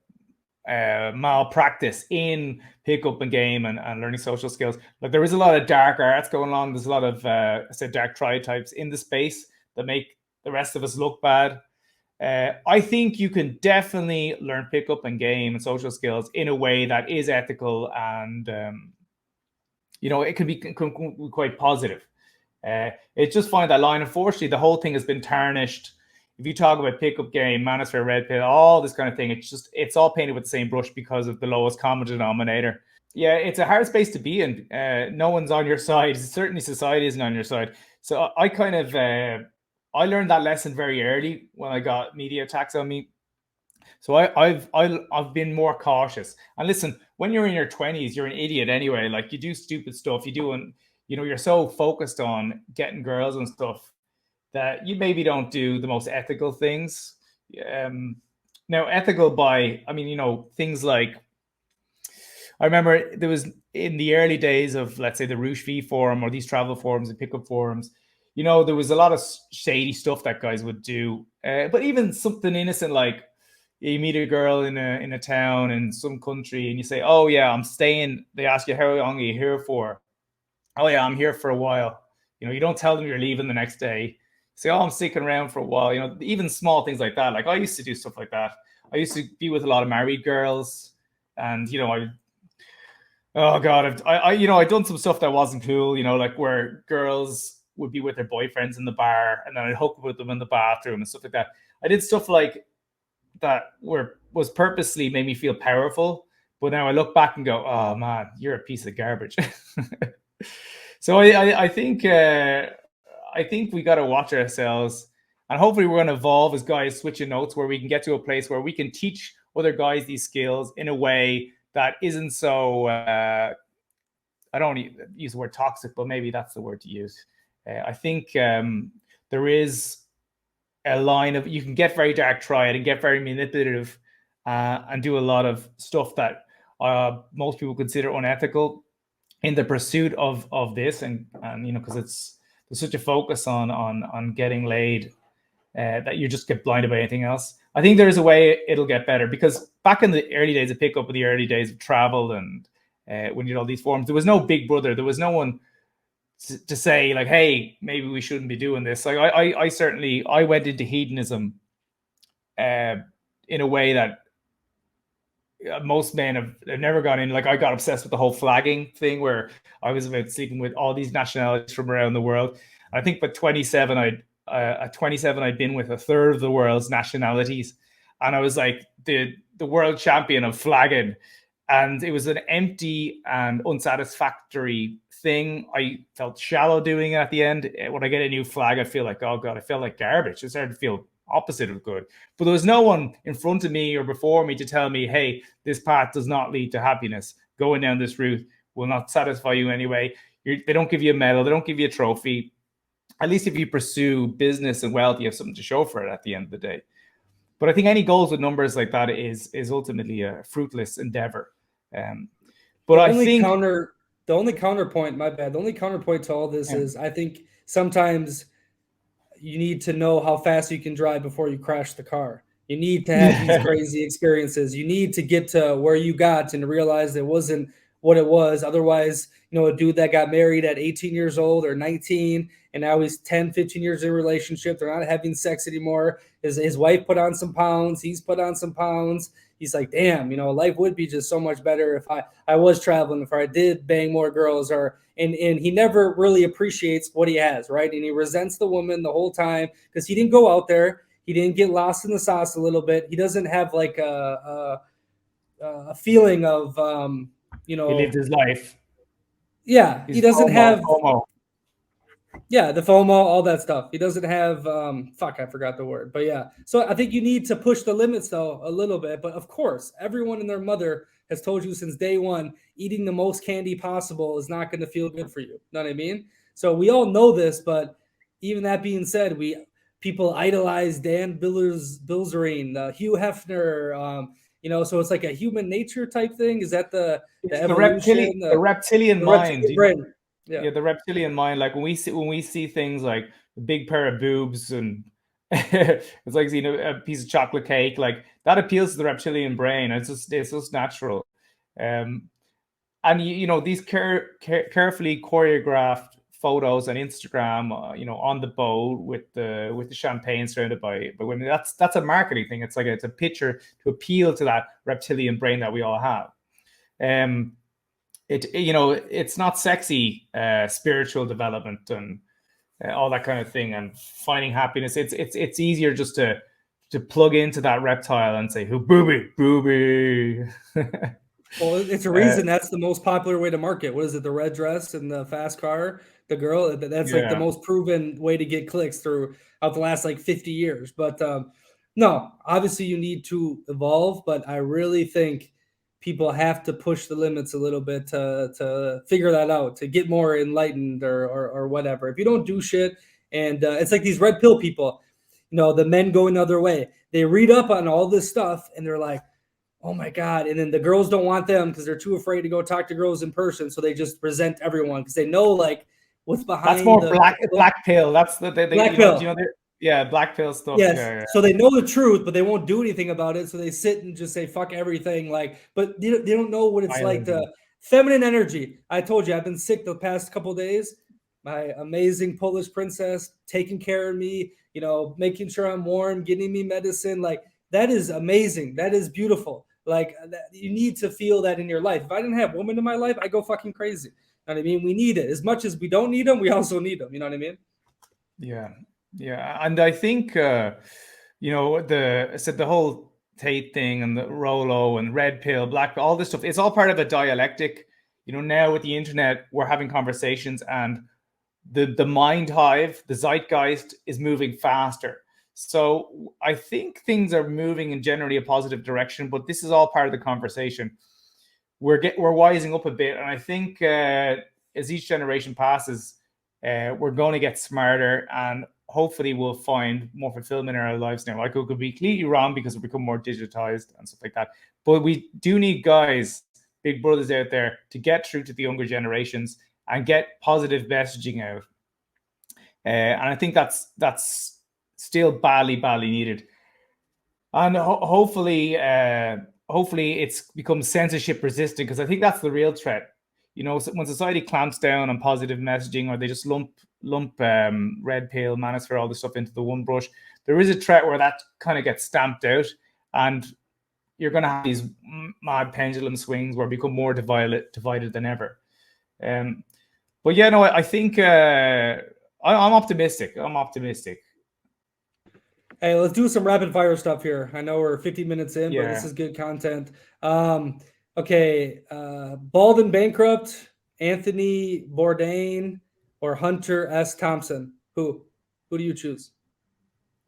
malpractice in pickup and game and learning social skills. Like there is a lot of dark arts going on. There's a lot of dark triad types in the space that make the rest of us look bad. I think you can definitely learn pickup and game and social skills in a way that is ethical and it can be quite positive. It's just find that line. Unfortunately, the whole thing has been tarnished. If you talk about pickup game, manosphere, red pill, all this kind of thing, it's all painted with the same brush because of the lowest common denominator. Yeah, it's a hard space to be in. No one's on your side. Certainly society isn't on your side. So I kind of I learned that lesson very early when I got media attacks on me. So I've been more cautious. And listen, when you're in your 20s, you're an idiot anyway. Like you do stupid stuff. You're so focused on getting girls and stuff that you maybe don't do the most ethical things. Now, ethical things like, I remember there was in the early days of, let's say, the Roosh V forum or these travel forums and pickup forums, there was a lot of shady stuff that guys would do. But even something innocent like you meet a girl in a town in some country and you say, oh yeah, I'm staying. They ask you, how long are you here for? Oh yeah, I'm here for a while. You don't tell them you're leaving the next day. Say, oh, I'm sticking around for a while. Even small things like that. Like I used to do stuff like that. I used to be with a lot of married girls, and oh god, I'd done some stuff that wasn't cool. Like where girls would be with their boyfriends in the bar, and then I'd hook up with them in the bathroom and stuff like that. I did stuff like that was purposely made me feel powerful. But now I look back and go, oh man, you're a piece of garbage. So I think we got to watch ourselves, and hopefully we're going to evolve as guys, switching notes where we can get to a place where we can teach other guys these skills in a way that isn't so. I don't want to use the word toxic, but maybe that's the word to use. I think there is a line of, you can get very dark triad and get very manipulative and do a lot of stuff that most people consider unethical in the pursuit of this, and because there's such a focus on getting laid that you just get blinded by anything else. I think there is a way it'll get better, because back in the early days of pickup, the early days of travel, and when you did all these forums, there was no big brother. There was no one to say like, hey, maybe we shouldn't be doing this. Like I certainly went into hedonism in a way that most men have never gone in. Like I got obsessed with the whole flagging thing, where I was about sleeping with all these nationalities from around the world. I think by 27, I'd been with a third of the world's nationalities, and I was like the world champion of flagging, and it was an empty and unsatisfactory thing. I felt shallow doing it at the end. When I get a new flag, I feel like, oh god, I feel like garbage. I started to feel opposite of good. But there was no one in front of me or before me to tell me, hey, this path does not lead to happiness. Going down this route will not satisfy you anyway. They don't give you a medal. They don't give you a trophy. At least if you pursue business and wealth, you have something to show for it at the end of the day. But I think any goals with numbers like that is ultimately a fruitless endeavor. But I think the only counterpoint, my bad, the only counterpoint to all this is I think sometimes you need to know how fast you can drive before you crash the car. You need to have these crazy experiences. You need to get to where you got and realize it wasn't what it was. Otherwise, a dude that got married at 18 years old or 19, and now he's 10, 15 years in a relationship. They're not having sex anymore. His wife put on some pounds. He's put on some pounds. He's like, damn, life would be just so much better if I was traveling, if I did bang more girls, and he never really appreciates what he has, right? And he resents the woman the whole time because he didn't go out there. He didn't get lost in the sauce a little bit. He doesn't have like a feeling of, he lived his life. Yeah, he doesn't have FOMO. Yeah, the FOMO, all that stuff. He doesn't have I forgot the word. But yeah. So I think you need to push the limits though a little bit. But of course, everyone and their mother has told you since day one, eating the most candy possible is not going to feel good for you. Know what I mean? So we all know this, but even that being said, people idolize Dan Bilzerian, Hugh Hefner, so it's like a human nature type thing. Is that the evolution? The reptilian mind. Reptilian yeah, the reptilian mind. Like when we see things like a big pair of boobs and it's like a piece of chocolate cake, like that appeals to the reptilian brain. It's just natural. And these carefully choreographed photos on Instagram, on the boat with the champagne surrounded by women. That's a marketing thing. It's a picture to appeal to that reptilian brain that we all have. It's not sexy, spiritual development and all that kind of thing, and finding happiness. It's easier just to plug into that reptile and say, "Who booby." Well, it's a reason that's the most popular way to market. What is it? The red dress and the fast car, the girl. That's like the most proven way to get clicks throughout the last 50 years. But no, obviously you need to evolve. But I really think people have to push the limits a little bit to figure that out, to get more enlightened or whatever. If you don't do shit, and it's like these red pill people, the men go another way. They read up on all this stuff and they're like, oh my God. And then the girls don't want them because they're too afraid to go talk to girls in person. So they just present everyone because they know what's behind. That's more black pill. That's the black pill. Black pill stuff. Yes. Yeah. So they know the truth, but they won't do anything about it. So they sit and just say, fuck everything. But they don't know what it's like to feminine energy. I told you, I've been sick the past couple of days. My amazing Polish princess taking care of me, making sure I'm warm, getting me medicine. That is amazing. That is beautiful. You need to feel that in your life. If I didn't have women in my life, I go fucking crazy. You know what I mean? We need it. As much as we don't need them, we also need them. You know what I mean? Yeah. Yeah. And I think, the whole Tate thing and the Rolo and red pill, black pill, all this stuff, it's all part of a dialectic. Now with the internet, we're having conversations and the mind hive, the zeitgeist is moving faster. So I think things are moving in generally a positive direction, but this is all part of the conversation. We're wising up a bit, and I think as each generation passes, we're going to get smarter, and hopefully we'll find more fulfillment in our lives now. I could be completely wrong because we've become more digitized and stuff like that, but we do need guys, big brothers out there, to get through to the younger generations and get positive messaging out. And I think that's still badly needed, and hopefully it's become censorship resistant, because I think that's the real threat. When society clamps down on positive messaging, or they just lump red pill, manosphere, all this stuff into the one brush, there is a threat where that kind of gets stamped out, and you're going to have these mad pendulum swings where we become more divided than ever. But yeah, no, I think I'm optimistic. Hey, let's do some rapid fire stuff here. I know we're 50 minutes in, but this is good content. Okay, Bald and Bankrupt, Anthony Bourdain, or Hunter S. Thompson. Who do you choose?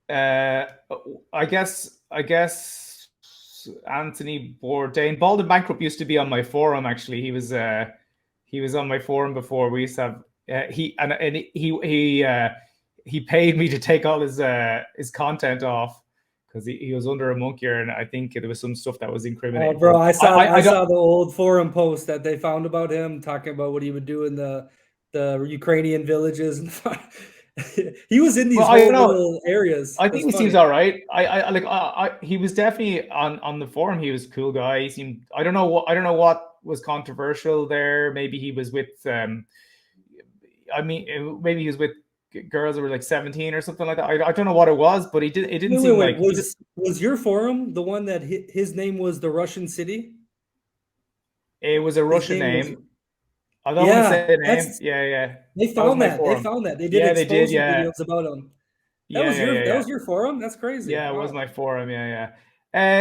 I guess Anthony Bourdain, Bald and Bankrupt used to be on my forum. Actually, he was on my forum before. We used to have he paid me to take all his content off because he was under a monk year, and I think there was some stuff that was incriminating. Oh, bro, I saw the old forum post that they found about him, talking about what he would do in the Ukrainian villages. He was in these whole little areas. I think he seems all right. He was definitely on the forum. He was a cool guy. He seemed. I don't know what was controversial there. Maybe he was with. Maybe he was with girls that were like 17 or something like that. I don't know what it was, but it didn't seem like. Was your forum the one that his name was the Russian city? It was a Russian name. I don't want to say the name. Yeah. They found that. They found that. They did exposure videos about him. That was your forum? That's crazy. Yeah, wow. It was my forum. Yeah.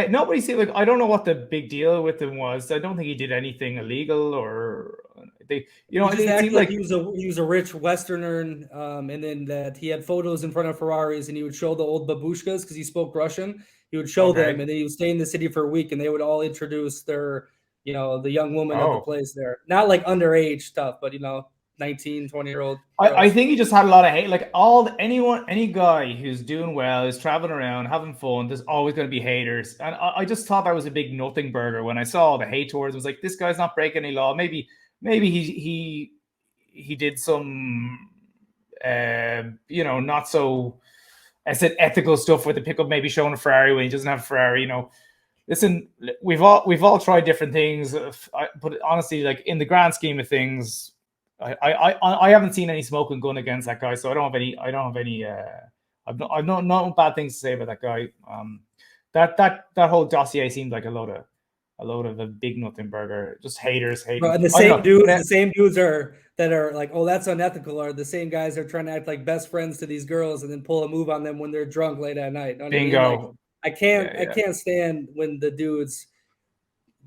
Nobody seemed like. I don't know what the big deal with him was. I don't think he did anything illegal, or they. It seemed like he was a rich Westerner, and then that he had photos in front of Ferraris, and he would show the old babushkas because he spoke Russian. He would show them, and then he would stay in the city for a week, and they would all introduce their, the young woman of the place there. Not like underage stuff, but 19, 20-year-old. I think he just had a lot of hate. Like any guy who's doing well, is traveling around, having fun, there's always going to be haters. And I just thought that was a big nothing burger when I saw all the hate towards. It was like, this guy's not breaking any law. Maybe he did some, not so, I said, ethical stuff with the pickup, maybe showing a Ferrari when he doesn't have a Ferrari. Listen, we've all tried different things, but honestly, like in the grand scheme of things, I haven't seen any smoking gun against that guy, so I've no bad things to say about that guy. That whole dossier seemed like a load of a big nothing burger, just haters hating. Bro, the same dudes that are like, oh, that's unethical, are the same guys that are trying to act like best friends to these girls and then pull a move on them when they're drunk late at night. Bingo. I can't stand when the dudes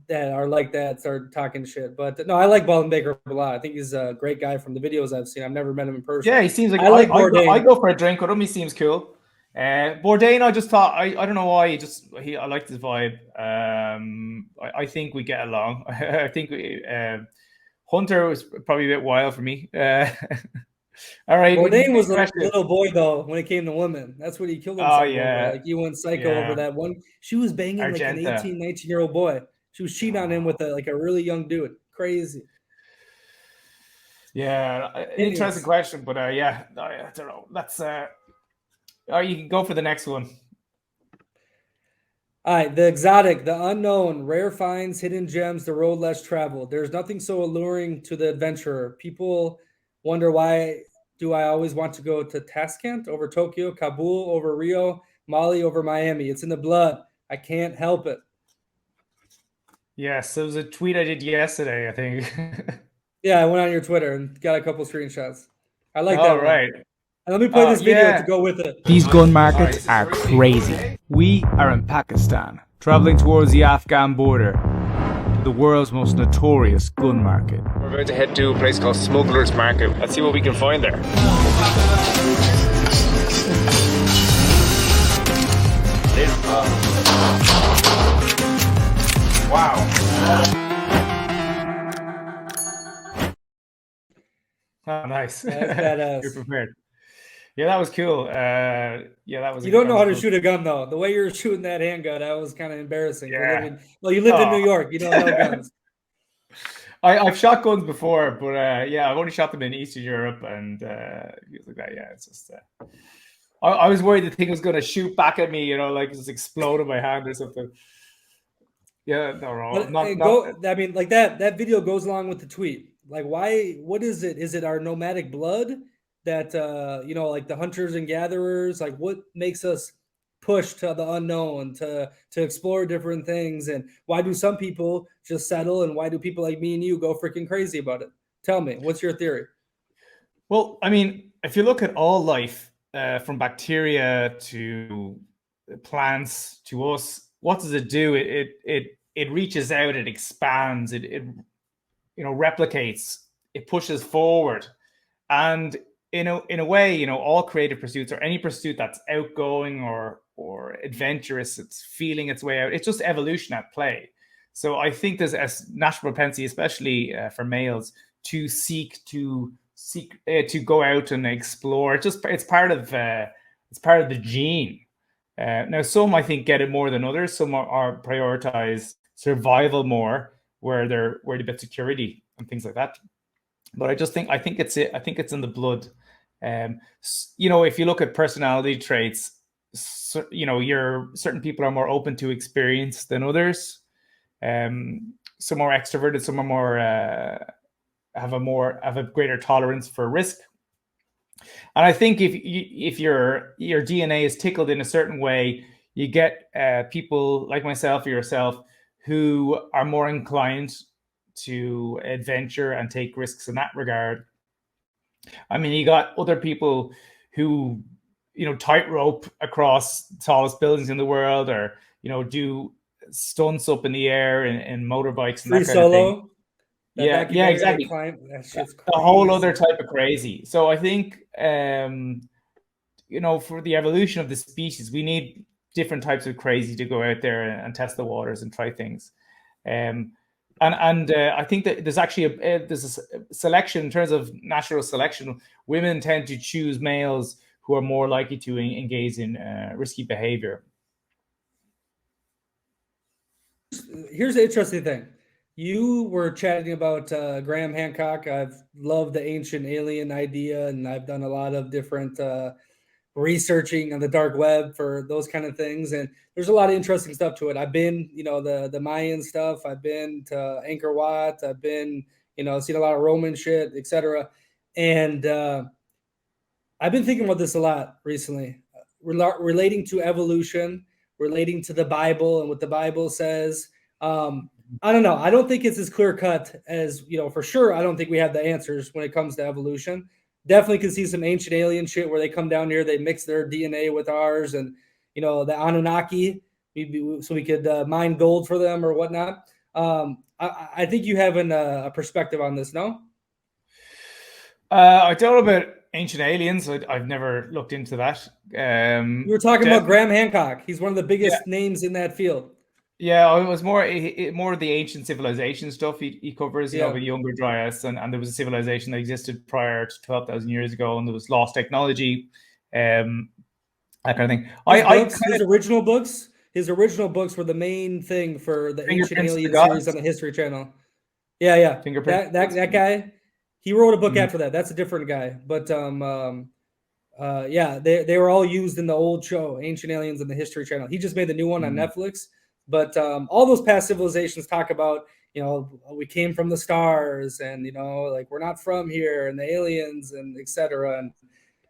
that are like that start talking shit. But no, I like Bald and Baker a lot. I think he's a great guy from the videos I've seen. I've never met him in person. Yeah, he seems like I go for a drink with him. He seems cool. Bourdain, I just thought I don't know why I liked his vibe. I think we get along. I think Hunter was probably a bit wild for me. All right. Bourdain was a little boy though when it came to women. That's what he killed himself over. Like, he went psycho over that one. She was banging like an 18, 19-year-old boy. She was cheating on him with a really young dude. Crazy. Yeah, interesting question, but I don't know. That's you can go for the next one. All right, the exotic, the unknown, rare finds, hidden gems, the road less traveled. There's nothing so alluring to the adventurer. People wonder, why do I always want to go to Tashkent over Tokyo, Kabul over Rio, Mali over Miami? It's in the blood. I can't help it. Yes, it was a tweet I did yesterday, I think. Yeah, I went on your Twitter and got a couple screenshots. I like that. All right. And let me play this video to go with it. These gun markets are crazy. We are in Pakistan, traveling towards the Afghan border, to the world's most notorious gun market. We're about to head to a place called Smuggler's Market. Let's see what we can find there. Wow. Oh, nice. You're prepared. Yeah, that was cool. That was. You don't know how to shoot a gun, though. The way you're shooting that handgun, that was kind of embarrassing. Yeah. You lived in New York. You don't know guns. I've shot guns before, but I've only shot them in Eastern Europe and things like that. Yeah, it's just. I was worried the thing was going to shoot back at me, like just explode in my hand or something. Yeah, I mean, like that video goes along with the tweet. Like, why? What is it? Is it our nomadic blood that like the hunters and gatherers? Like, what makes us push to the unknown, to explore different things? And why do some people just settle? And why do people like me and you go freaking crazy about it? Tell me, what's your theory? Well, I mean, if you look at all life, from bacteria to plants to us, what does it do? It reaches out, it expands, it replicates, it pushes forward. And in a way, you know, all creative pursuits, or any pursuit that's outgoing or adventurous, it's feeling its way out. It's just evolution at play. So I think there's a natural propensity, especially for males, to to go out and explore. It's part of the gene. Now, some I think get it more than others. Some are prioritize survival more, where they're worried about security and things like that. But I think it's in the blood. You know, if you look at personality traits, you know, certain people are more open to experience than others. Some are extroverted, some are more have a greater tolerance for risk. And I think if your DNA is tickled in a certain way, you get people like myself or yourself who are more inclined to adventure and take risks in that regard. I mean, you got other people who, you know, tightrope across the tallest buildings in the world, or, you know, do stunts up in the air in motorbikes and Free that kind of thing. Solo. Yeah, exactly. That shit's A whole other type of crazy. So I think, you know, for the evolution of the species, we need different types of crazy to go out there and test the waters and try things. And I think that there's actually there's a selection in terms of natural selection. Women tend to choose males who are more likely to engage in risky behavior. Here's the interesting thing. You were chatting about Graham Hancock. I've loved the ancient alien idea, and I've done a lot of different researching on the dark web for those kind of things. And there's a lot of interesting stuff to it. I've been, you know, the Mayan stuff. I've been to Angkor Wat. I've been, you know, seen a lot of Roman shit, etc. And I've been thinking about this a lot recently, relating to evolution, relating to the Bible and what the Bible says. I don't know. I don't think it's as clear cut as, you know, for sure. I don't think we have the answers when it comes to evolution. Definitely can see some ancient alien shit where they come down here, they mix their DNA with ours, and, you know, the Anunnaki, so we could mine gold for them or whatnot. I think you have a perspective on this, no? I don't know about ancient aliens. I've never looked into that. You were talking about Graham Hancock. He's one of the biggest names in that field. Yeah, it was more of the ancient civilization stuff he covers, you know, with Younger Dryas, and there was a civilization that existed prior to 12,000 years ago, and there was lost technology, that kind of thing. His original books were the main thing for the Ancient Alien series on the History Channel. Yeah. That guy, he wrote a book after that. That's a different guy, but they were all used in the old show, Ancient Aliens on the History Channel. He just made the new one on Netflix. But all those past civilizations talk about, you know, we came from the stars, and, you know, like, we're not from here, and the aliens, and etc. And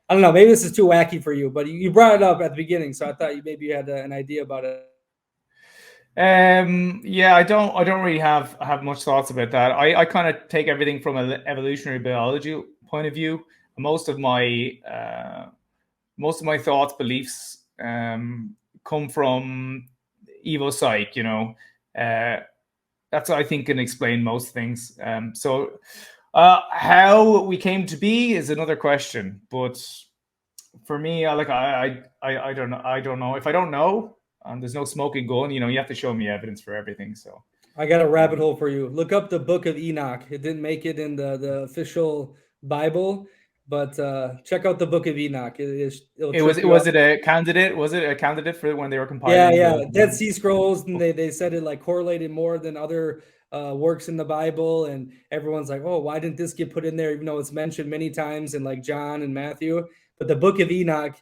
I don't know, maybe this is too wacky for you, but you brought it up at the beginning, so I thought you had an idea about it. Yeah, I don't really have much thoughts about that. I kind of take everything from an evolutionary biology point of view. Most of my thoughts, beliefs, come from Evo Psych, you know. That's what I think can explain most things. So how we came to be is another question. But for me, I don't know. I don't know. If I don't know, there's no smoking gun, you know, you have to show me evidence for everything. So I got a rabbit hole for you. Look up the Book of Enoch. It didn't make it in the official Bible, but check out the Book of Enoch. Was it a candidate? Was it a candidate for when they were compiling? Yeah. Dead Sea Scrolls, and they said it like correlated more than other works in the Bible, and everyone's like, oh, why didn't this get put in there? Even though it's mentioned many times in like John and Matthew. But the Book of Enoch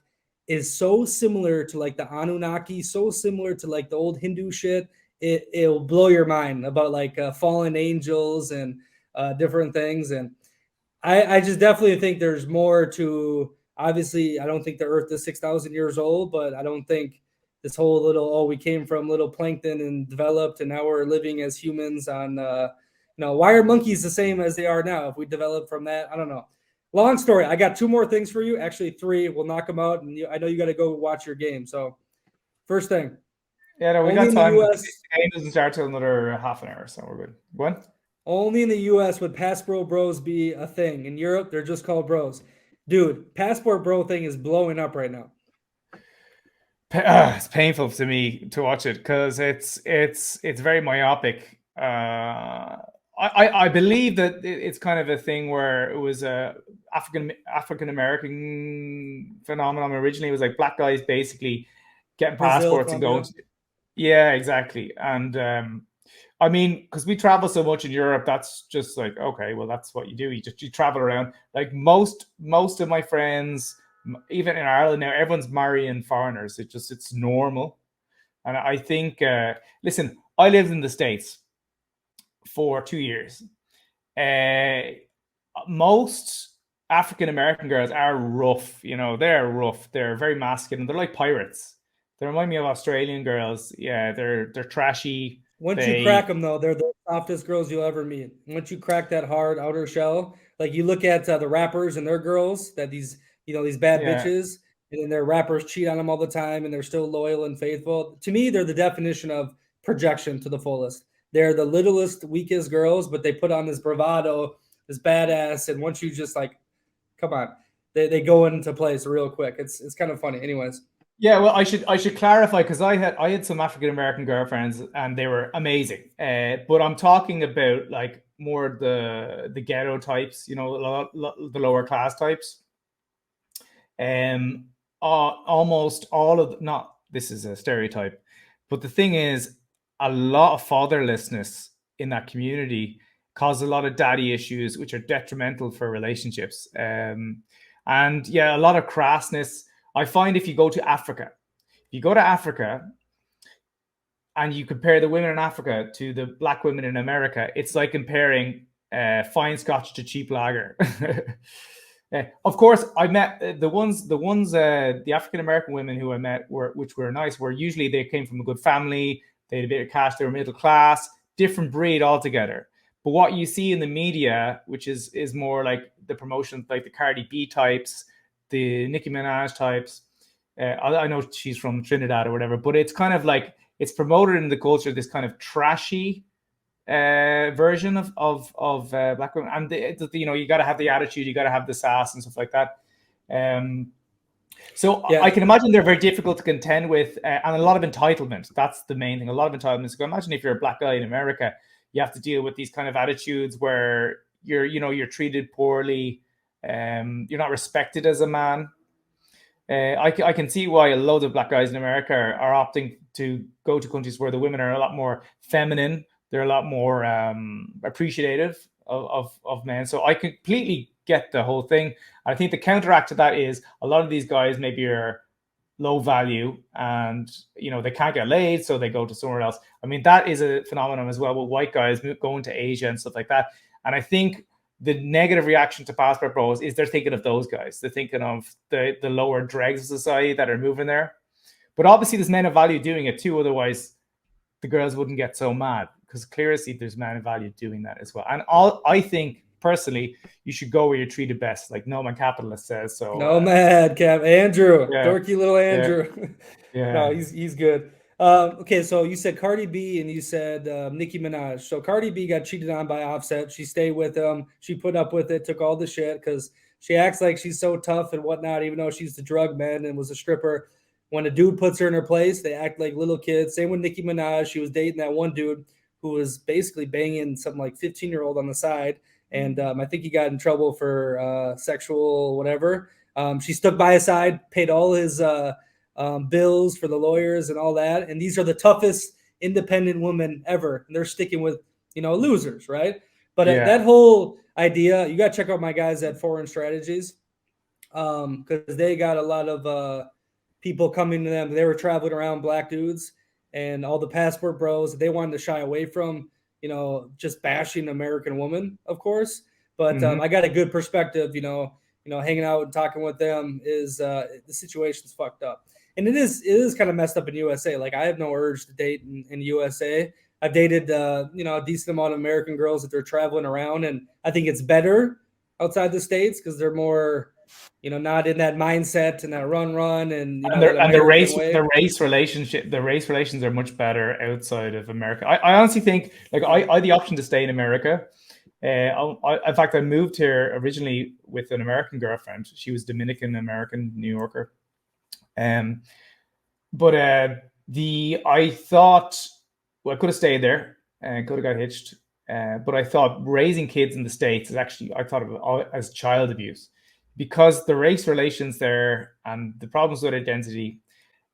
is so similar to like the Anunnaki, so similar to like the old Hindu shit. It'll blow your mind about like fallen angels and different things. And I just definitely think there's more to, obviously, I don't think the earth is 6,000 years old, but I don't think this whole little, we came from little plankton and developed, and now we're living as humans on, why are monkeys the same as they are now? If we developed from that, I don't know. Long story. I got 2 more things for you. Actually, 3. We'll knock them out. And I know you got to go watch your game. So first thing. Yeah, no, we got time. The game doesn't start till another half an hour, so we're good. What? Only in the U.S. would Pass Bros be a thing. In Europe, they're just called bros. Dude, passport bro thing is blowing up right now. It's painful to me to watch it because it's very myopic. I believe that it's kind of a thing where it was a African American phenomenon originally. It was like black guys basically getting Brazil, passports and going. Colombia. Yeah, exactly. And I mean, because we travel so much in Europe, that's just like, okay, well, that's what you do. You travel around. Like most of my friends, even in Ireland now, everyone's marrying foreigners. It's normal. And I think, listen, I lived in the States for 2 years. Uh, Most African American girls are rough. They're rough. They're very masculine. They're like pirates. They remind me of Australian girls. Yeah, they're trashy. Once you crack They them, though, they're the softest girls you'll ever meet. Once you crack that hard outer shell, like you look at the rappers and their girls, that these bad Yeah, bitches, and then their rappers cheat on them all the time, and they're still loyal and faithful. To me, they're the definition of projection to the fullest. They're the littlest, weakest girls, but they put on this bravado, this badass, and once you just like, come on, they go into place real quick. It's kind of funny. Anyways, yeah. Well, I should clarify because I had some African American girlfriends and they were amazing. But I'm talking about like more the ghetto types. The lower class types. Almost all of not this is a stereotype, but the thing is, a lot of fatherlessness in that community causes a lot of daddy issues, which are detrimental for relationships. And yeah, a lot of crassness. I find if you go to Africa and you compare the women in Africa to the black women in America, it's like comparing fine scotch to cheap lager. Of course, I met the African American women who I met which were nice, were usually they came from a good family, they had a bit of cash, they were middle class, different breed altogether. But what you see in the media, which is more like the promotion, like the Cardi B types, the Nicki Minaj types. I know she's from Trinidad or whatever, but it's kind of like it's promoted in the culture this kind of trashy version of black women, and you got to have the attitude, you got to have the sass and stuff like that. So yeah, I can imagine they're very difficult to contend with, and a lot of entitlement. That's the main thing. A lot of entitlement. So imagine if you're a black guy in America, you have to deal with these kind of attitudes where you're treated poorly, you're not respected as a man. I can see why a load of black guys in America are opting to go to countries where the women are a lot more feminine. They're a lot more appreciative of men. So I completely get the whole thing. I think the counteract to that is a lot of these guys maybe are low value and they can't get laid, so they go to somewhere else. I mean, that is a phenomenon as well with white guys going to Asia and stuff like that. And I think the negative reaction to passport bros is they're thinking of those guys. They're thinking of the lower dregs of society that are moving there. But obviously there's men of value doing it too, otherwise the girls wouldn't get so mad, because clearly there's men of value doing that as well. And I think personally you should go where you're treated best, like Nomad Capitalist says. So Nomad Cap Andrew, yeah, dorky little Andrew. yeah. No, he's good. Okay, so you said Cardi B and you said Nicki Minaj. So Cardi B got cheated on by Offset. She stayed with him. She put up with it, took all the shit because she acts like she's so tough and whatnot, even though she's the drug man and was a stripper. When a dude puts her in her place, they act like little kids. Same with Nicki Minaj. She was dating that one dude who was basically banging something like 15-year-old on the side. And I think he got in trouble for sexual whatever. She stuck by his side, paid all his bills for the lawyers and all that. And these are the toughest independent women ever. And they're sticking with, losers, right? But that whole idea, you got to check out my guys at Foreign Strategies because they got a lot of people coming to them. They were traveling around, black dudes, and all the passport bros. They wanted to shy away from, just bashing American woman, of course. But I got a good perspective, hanging out and talking with them is the situation's fucked up. And it is kind of messed up in USA. Like I have no urge to date in USA. I've dated, a decent amount of American girls that they're traveling around. And I think it's better outside the States because they're more, not in that mindset and that run. And the race relations are much better outside of America. I honestly think, like, I had the option to stay in America In fact, I moved here originally with an American girlfriend. She was Dominican American, New Yorker. But I thought, well, I could have stayed there and could have got hitched. But I thought raising kids in the States is actually, I thought of it as child abuse, because the race relations there and the problems with identity.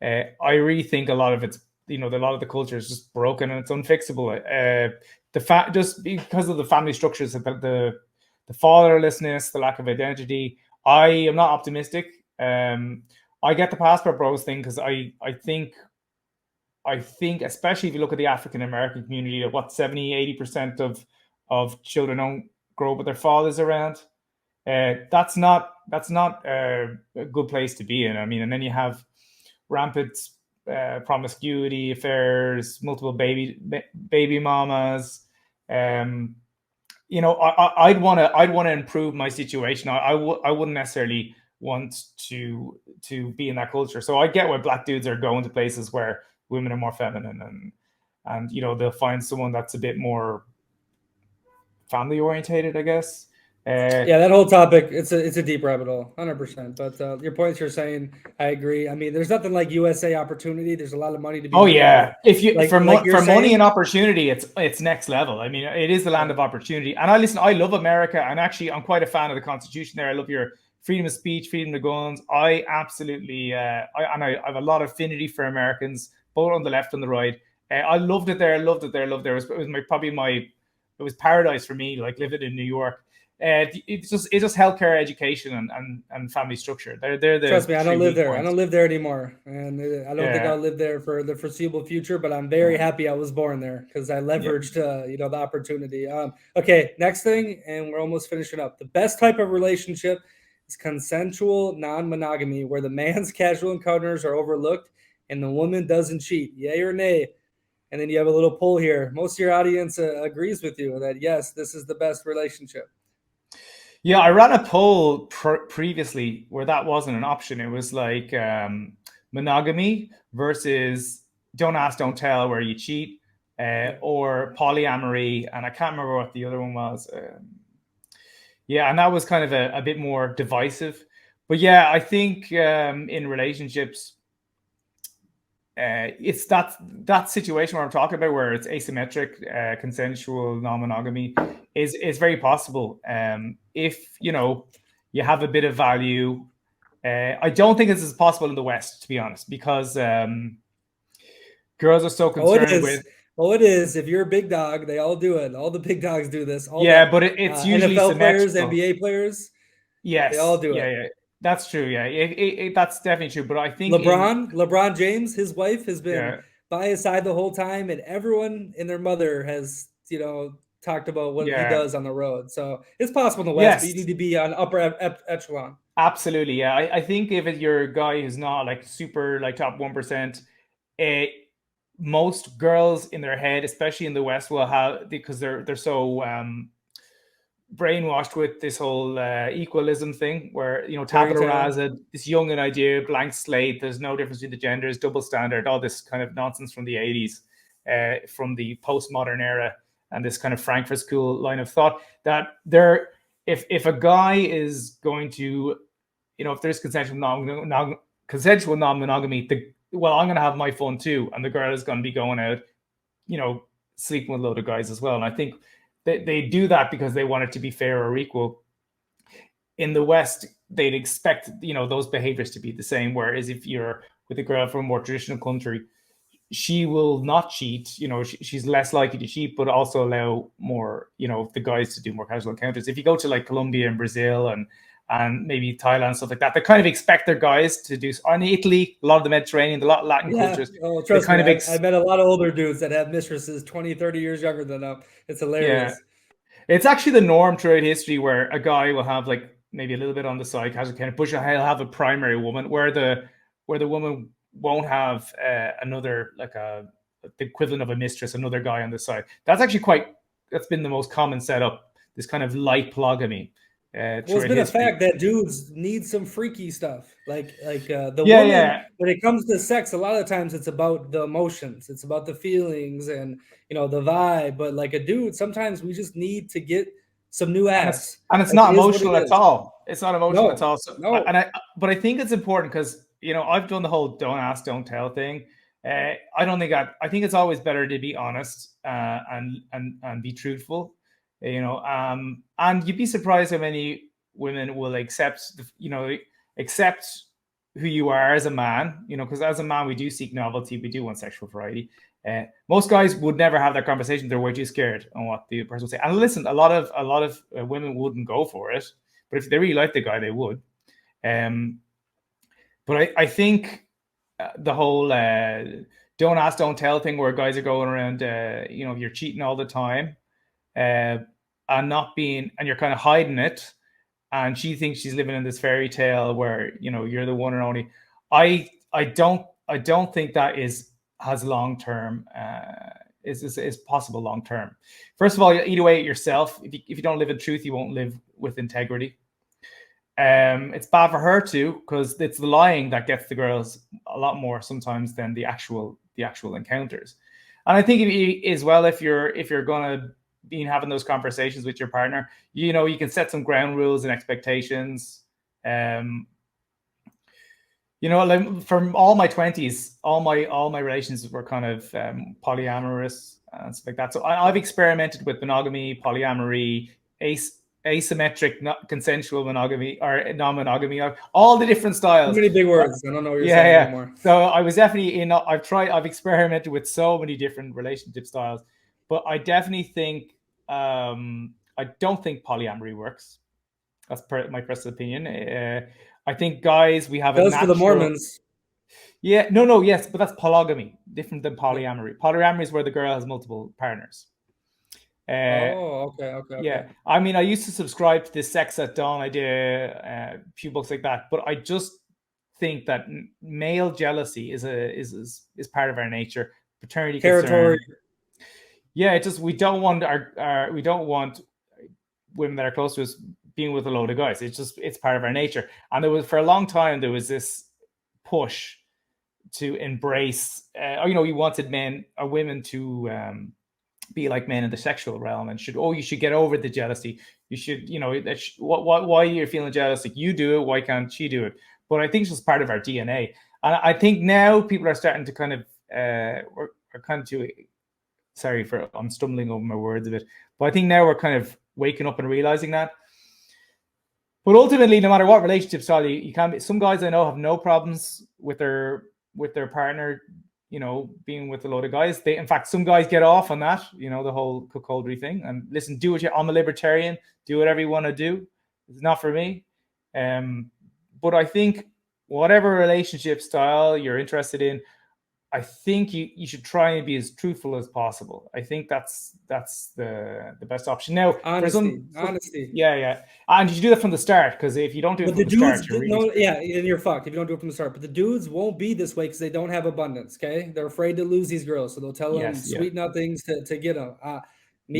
I really think a lot of it's, a lot of the culture is just broken and it's unfixable. Just because of the family structures, the fatherlessness, the lack of identity. I am not optimistic. I get the passport bros thing because I think, especially if you look at the African American community, that what 70-80% of children don't grow up with their fathers around. That's not a good place to be in. I mean, and then you have rampant promiscuity, affairs, multiple baby mamas. I'd want to improve my situation. I wouldn't necessarily want to be in that culture. So I get why black dudes are going to places where women are more feminine, and they'll find someone that's a bit more family orientated, I guess. Yeah, that whole topic, it's a deep rabbit hole, 100%. But your points you're saying, I agree. I mean, there's nothing like USA opportunity. There's a lot of money to be made. Yeah, if you like, for money and opportunity, it's next level. I mean, it is the land of opportunity. And I love America, and actually, I'm quite a fan of the Constitution there. I love your freedom of speech, freedom of guns. I absolutely, I have a lot of affinity for Americans, both on the left and the right. I loved it there. It was paradise for me, like living in New York. It's just healthcare, education, and family structure. They're the Trust me, I don't live there. I don't live there anymore, and I don't think I'll live there for the foreseeable future. But I'm very happy I was born there because I leveraged, the opportunity. Okay, next thing, and we're almost finishing up. The best type of relationship is consensual non-monogamy, where the man's casual encounters are overlooked and the woman doesn't cheat. Yay or nay? And then you have a little poll here. Most of your audience agrees with you that yes, this is the best relationship. Yeah, I ran a poll previously where that wasn't an option. It was like monogamy versus don't ask, don't tell, where you cheat, or polyamory, and I can't remember what the other one was. And that was kind of a bit more divisive. But yeah, I think in relationships, it's that situation where I'm talking about, where it's asymmetric, consensual non-monogamy is very possible. If you have a bit of value. I don't think this is possible in the West, to be honest, because girls are so concerned with. Oh, it is. If you're a big dog, they all do it. All the big dogs do this. But it's usually NFL players, NBA players. Yes, they all do it. Yeah, that's true. Yeah, that's definitely true. But I think LeBron James, his wife has been by his side the whole time, and everyone and their mother has talked about what he does on the road. So it's possible in the West, but you need to be on upper echelon. Absolutely, yeah. I think if you're a guy who's not like super like top 1%, most girls in their head, especially in the West, will have, because they're so brainwashed with this whole equalism thing, where tabula rasa, this Jungian idea, blank slate, there's no difference between the genders, double standard, all this kind of nonsense from the 80s, from the postmodern era, and this kind of Frankfurt School line of thought, that if a guy is going to, if there's consensual non-monogamy, I'm going to have my fun too, and the girl is going to be going out, sleeping with a load of guys as well. And I think they do that because they want it to be fair or equal. In the West, they'd expect those behaviors to be the same. Whereas if you're with a girl from a more traditional country, she will not cheat. She's less likely to cheat, but also allow more, the guys to do more casual encounters. If you go to like Colombia and Brazil and maybe Thailand, stuff like that, they kind of expect their guys to do. And Italy, a lot of the Mediterranean, a lot of Latin cultures. Oh, trust me, I met a lot of older dudes that have mistresses 20, 30 years younger than them. It's hilarious. Yeah. It's actually the norm throughout history, where a guy will have like maybe a little bit on the side, casual kind of, but he'll have a primary woman, where the woman won't have another, like the equivalent of a mistress, another guy on the side. That's actually that's been the most common setup, this kind of light polygamy. It's been a fact that dudes need some freaky stuff, like the woman. When it comes to sex, a lot of times it's about the emotions, it's about the feelings and the vibe. But like a dude, sometimes we just need to get some new ass. And it's Like, not it is what emotional it at is. all. It's not emotional at all. So, No. but I think it's important because, you know, I've done the whole don't ask, don't tell thing. I think it's always better to be honest and be truthful, you know. And you'd be surprised how many women will accept who you are as a man, you know, because as a man, we do seek novelty, we do want sexual variety. Most guys would never have that conversation. They're way too scared on what the person will say. And listen, a lot of women wouldn't go for it, but if they really like the guy, they would. But I think the whole don't ask, don't tell thing, where guys are going around, you know, you're cheating all the time, and you're kind of hiding it, and she thinks she's living in this fairy tale where, you know, you're the one and only. I don't think that has long term is possible long term. First of all, you eat away at yourself. If you don't live in truth, you won't live with integrity. It's bad for her too, because it's the lying that gets the girls a lot more sometimes than the actual encounters. And I think if you're gonna be having those conversations with your partner, you know, you can set some ground rules and expectations. You know, like from all my 20s, all my relations were kind of polyamorous and stuff like that. So I've experimented with monogamy, polyamory, asymmetric, not consensual monogamy, or non-monogamy, all the different styles. Too many big words. I don't know what you're saying anymore. So I was definitely I've experimented with so many different relationship styles, but I definitely think I don't think polyamory works. That's my personal opinion. I think guys, we have a natural... for the Mormons. Yeah, no, yes, but that's polygamy, different than polyamory. Polyamory is where the girl has multiple partners. Okay. Yeah, I mean, I used to subscribe to this Sex at Dawn idea, a few books like that, but I just think that male jealousy is part of our nature. Paternity territory. Concern. Yeah, we don't want we don't want women that are close to us being with a load of guys. It's part of our nature. And for a long time there was this push to embrace, we wanted men or women to be like men in the sexual realm, and you should get over the jealousy. You should, why you're feeling jealous? Like, you do it, why can't she do it? But I think it's just part of our DNA. And I think now people are starting to kind of, I'm stumbling over my words a bit, but I think now we're kind of waking up and realizing that. But ultimately, no matter what relationship style you can be, some guys I know have no problems with their partner, you know, being with a load of guys. In fact, some guys get off on that, you know, the whole cuckoldry thing. And listen, I'm a libertarian. Do whatever you want to do. It's not for me. But I think whatever relationship style you're interested in, I think you should try and be as truthful as possible. I think that's the best option. Now, honesty. Yeah. And you should do that from the start, because if you don't do it from the start, and you're fucked if you don't do it from the start. But the dudes won't be this way because they don't have abundance. Okay, they're afraid to lose these girls, so they'll tell them sweet nothings to get them.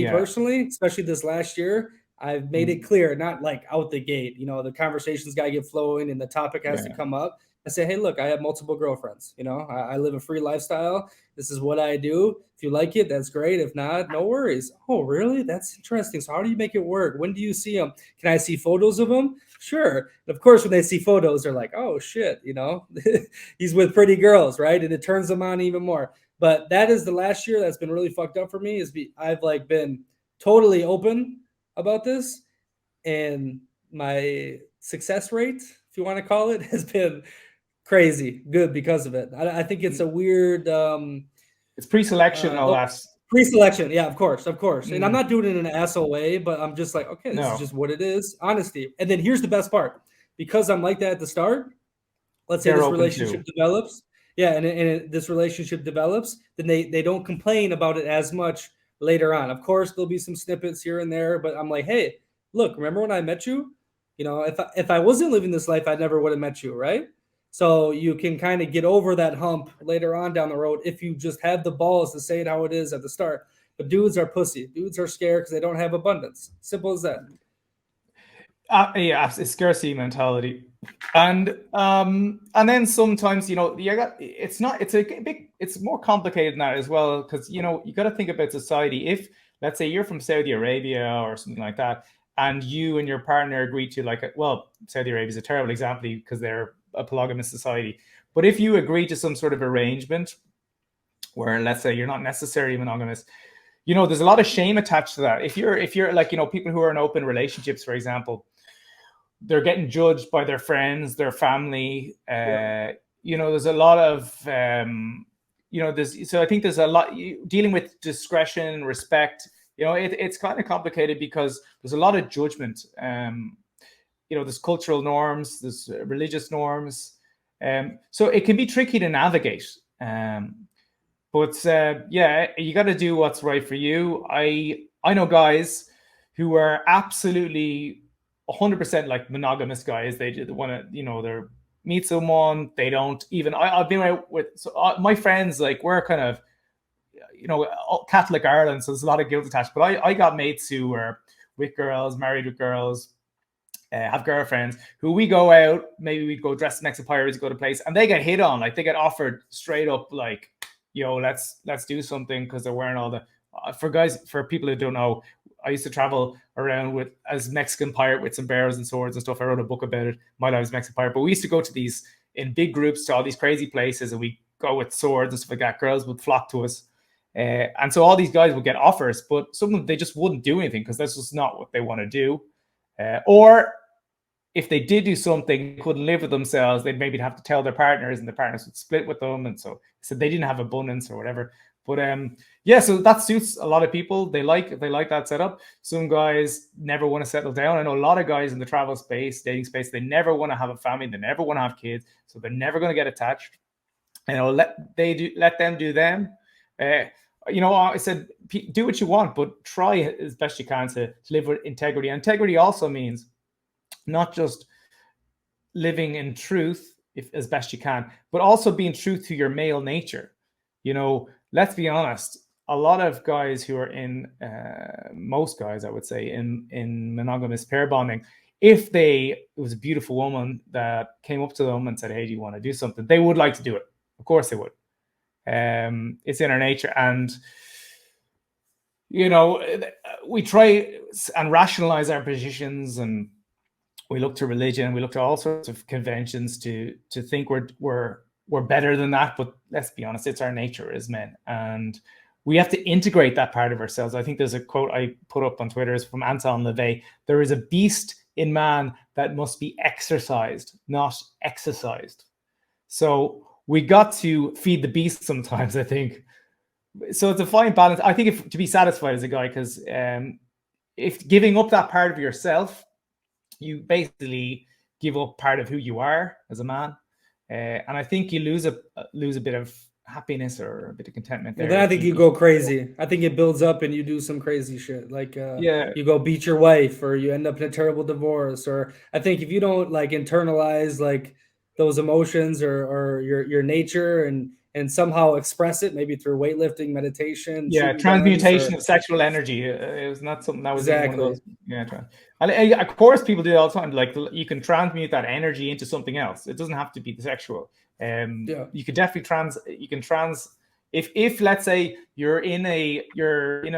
Personally, especially this last year, I've made it clear, not like out the gate. You know, the conversation's got to get flowing and the topic has to come up. I say, hey, look, I have multiple girlfriends. You know, I live a free lifestyle. This is what I do. If you like it, that's great. If not, no worries. Oh, really? That's interesting. So how do you make it work? When do you see them? Can I see photos of them? Sure. And of course, when they see photos, they're like, oh, shit, you know, he's with pretty girls, right? And it turns them on even more. But that is the last year that's been really fucked up for me. I've like been totally open about this. And my success rate, if you want to call it, has been crazy good because of it. I think it's a weird it's pre-selection, no less. Pre-selection, yeah, of course. And I'm not doing it in an asshole way, but I'm just like, okay, this is just what it is. Honesty. And then here's the best part. Because I'm like that at the start, let's say this relationship develops. Yeah, and this relationship develops, then they don't complain about it as much later on. Of course, there'll be some snippets here and there, but I'm like, hey, look, remember when I met you? You know, if I wasn't living this life, I never would have met you, right? So you can kind of get over that hump later on down the road if you just have the balls to say it how it is at the start. But dudes are pussy. Dudes are scared because they don't have abundance. Simple as that. It's scarcity mentality, and then sometimes, you know, it's more complicated than that as well, because, you know, you got to think about society. If, let's say, you're from Saudi Arabia or something like that, and you and your partner agree to, like, well, Saudi Arabia is a terrible example because they're a polygamous society. But if you agree to some sort of arrangement where, let's say, you're not necessarily monogamous, there's a lot of shame attached to that. If you're like, people who are in open relationships, for example, they're getting judged by their friends, their family. There's a lot of, so I think there's a lot dealing with discretion, respect. It's kind of complicated because there's a lot of judgment. There's cultural norms, there's religious norms. So it can be tricky to navigate. But you got to do what's right for you. I know guys who are absolutely 100% like monogamous guys. They want to, they meet someone. They don't even. I've been out with my friends. Like, we're kind of, Catholic Ireland, so there's a lot of guilt attached. But I got mates who are with girls, married with girls, have girlfriends, who we go out. Maybe we go dressed next to pirates, go to place, and they get hit on. Like, they get offered straight up, like, let's do something, because they're wearing all the. For people who don't know, I used to travel around as Mexican pirate with sombreros and swords and stuff. I wrote a book about it, My Life as Mexican Pirate. But we used to go to these in big groups to all these crazy places, and we go with swords and stuff like that. Girls would flock to us. And so all these guys would get offers, but some of them, they just wouldn't do anything because that's just not what they want to do. Or if they did do something, they couldn't live with themselves, they'd maybe have to tell their partners, and the partners would split with them. And so they didn't have abundance or whatever. But so that suits a lot of people. They like that setup. Some guys never want to settle down. I know a lot of guys in the travel space, dating space, they never want to have a family. They never want to have kids. So they're never going to get attached. Let them do them. I said, do what you want, but try as best you can to live with integrity. Integrity also means not just living in truth as best you can, but also being true to your male nature. Let's be honest. A lot of guys who are in, most guys, I would say, in monogamous pair bonding, if it was a beautiful woman that came up to them and said, "Hey, do you want to do something?" they would like to do it. Of course they would. It's in our nature, and we try and rationalize our positions, and we look to religion, we look to all sorts of conventions to think we're better than that. But let's be honest, it's our nature as men, and we have to integrate that part of ourselves. I think there's a quote I put up on Twitter, is from Anton LaVey: "There is a beast in man that must be exercised, not exercised." So we got to feed the beast sometimes, I think. So it's a fine balance, I think, to be satisfied as a guy, because if giving up that part of yourself, you basically give up part of who you are as a man, and I think you lose a bit of happiness or a bit of contentment there. Well, then I think you go crazy. I think it builds up and you do some crazy shit, like you go beat your wife, or you end up in a terrible divorce. Or I think if you don't like internalize like those emotions or your nature and somehow express it, maybe through weightlifting, meditation. Transmutation of sexual energy. It was not something that was exactly. One of those. And of course, people do it all the time. Like, you can transmute that energy into something else. It doesn't have to be the sexual. You could definitely if let's say you're in a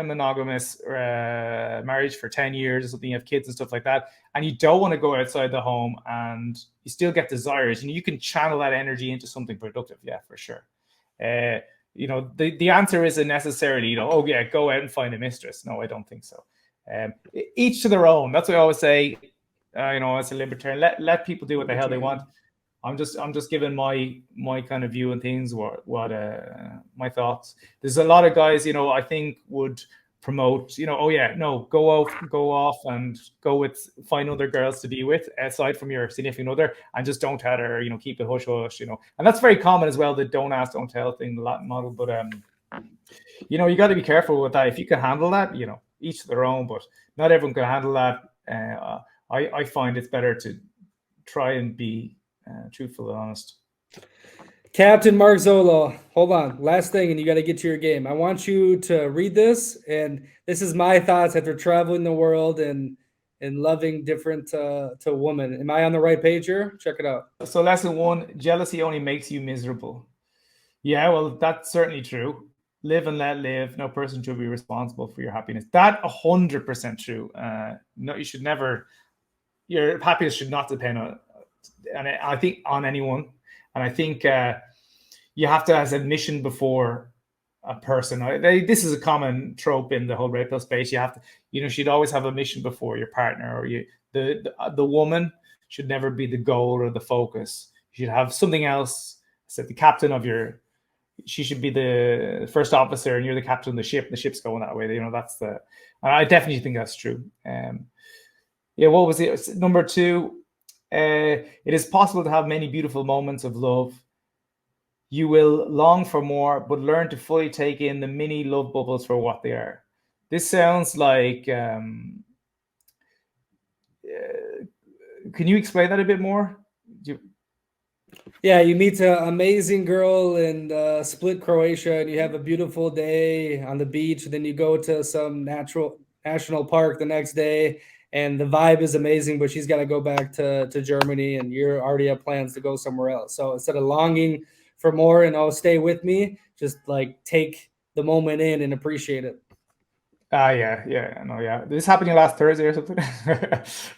monogamous marriage for 10 years or something, you have kids and stuff like that, and you don't want to go outside the home, and you still get desires, and you can channel that energy into something productive. Yeah, for sure. The answer isn't necessarily, go out and find a mistress. No, I don't think so. Each to their own. That's what I always say. As a libertarian, let people do what the hell they want. I'm just giving my kind of view on things, what my thoughts. There's a lot of guys, I think would promote, go off and find other girls to be with aside from your significant other, and just don't tell her, keep it hush hush, and that's very common as well, the don't ask, don't tell thing, the Latin model. But you got to be careful with that. If you can handle that, each to their own, but not everyone can handle that. I find it's better to try and be truthful and honest. Captain Mark Zolo, hold on. Last thing, and you got to get to your game. I want you to read this, and this is my thoughts after traveling the world and loving different to women. Am I on the right page here? Check it out. So lesson 1, jealousy only makes you miserable. Yeah, well, that's certainly true. live and let live. No person should be responsible for your happiness. That 100% true. No, you should never. Your happiness should not depend on, and I think on anyone. And I think you have to have a mission before a person. This is a common trope in the whole red pill space. You have to, she'd always have a mission before your partner, or the woman should never be the goal or the focus. You should have something else. So the captain of she should be the first officer, and you're the captain of the ship. The ship's going that way. That's and I definitely think that's true. Yeah, what was it? Number 2, it is possible to have many beautiful moments of love. You will long for more, but learn to fully take in the mini love bubbles for what they are. This sounds like, can you explain that a bit more? Yeah, you meet an amazing girl in Split, Croatia, and you have a beautiful day on the beach. And then you go to some national park the next day, and the vibe is amazing, but she's got to go back to Germany, and you already have plans to go somewhere else. So instead of longing for more and stay with me, just like take the moment in and appreciate it. Yeah. This happened last Thursday or something.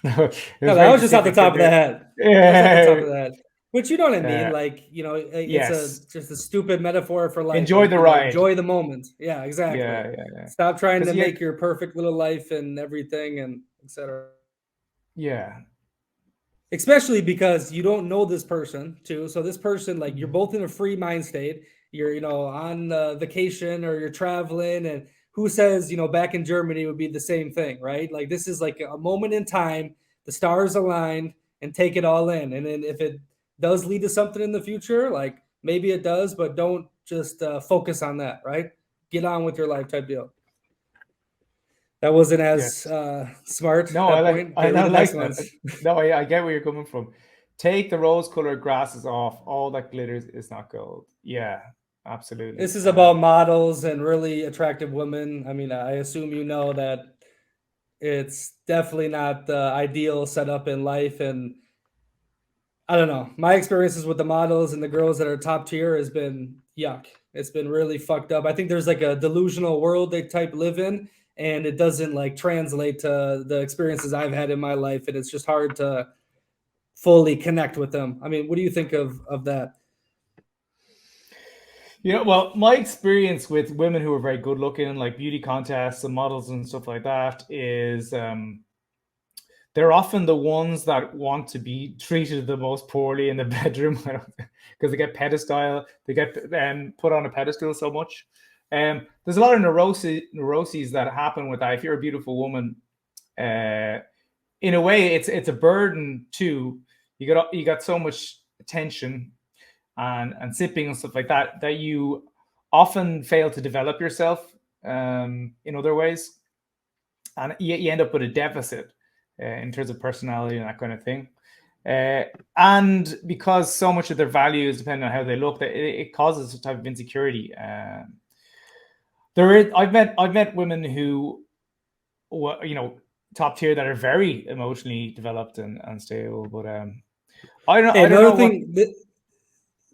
No, that was just off the top of the head. Yeah. Off the top of the head. But you know what I mean? Like, it's yes. just a stupid metaphor for life. Enjoy the ride. Enjoy the moment. Yeah, exactly. Yeah. Stop trying to make your perfect little life and everything and etc. Yeah. Especially because you don't know this person too. So this person, like, you're both in a free mind state. You're, on vacation, or you're traveling, and who says, back in Germany would be the same thing, right? Like, this is like a moment in time, the stars aligned, and take it all in. And then if it does lead to something in the future, like maybe it does, but don't just focus on that, right? Get on with your life type deal. That wasn't as smart. No, I like that. No, I get where you're coming from. Take the rose-colored glasses off. All that glitters is not gold. Yeah, absolutely. This is about models and really attractive women. I mean, I assume you know that it's definitely not the ideal setup in life. And I don't know. My experiences with the models and the girls that are top tier has been yuck. It's been really fucked up. I think there's like a delusional world they type live in, and it doesn't like translate to the experiences I've had in my life. And it's just hard to fully connect with them. I mean, what do you think of that? Well, my experience with women who are very good looking, like beauty contests and models and stuff like that, is they're often the ones that want to be treated the most poorly in the bedroom because they get put on a pedestal so much. There's a lot of neuroses that happen with that. If you're a beautiful woman, in a way, it's a burden too. You got so much attention and sipping and stuff like that you often fail to develop yourself in other ways, and you end up with a deficit in terms of personality and that kind of thing. And because so much of their value is dependent on how they look, it causes a type of insecurity. I've met women who, top tier, that are very emotionally developed and stable. But I don't know.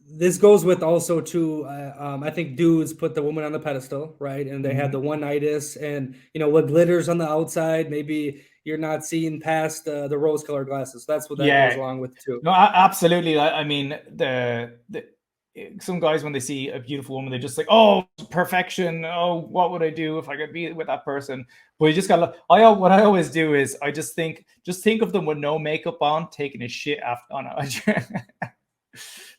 This goes with also too. I think dudes put the woman on the pedestal, right? And they have the one-nightists, and what glitters on the outside. Maybe you're not seeing past the rose-colored glasses. That's what that goes along with too. No, absolutely. I mean, some guys, when they see a beautiful woman, they're just like, oh, perfection. Oh, what would I do if I could be with that person? But you just gotta. What I always do is I just think of them with no makeup on, taking a shit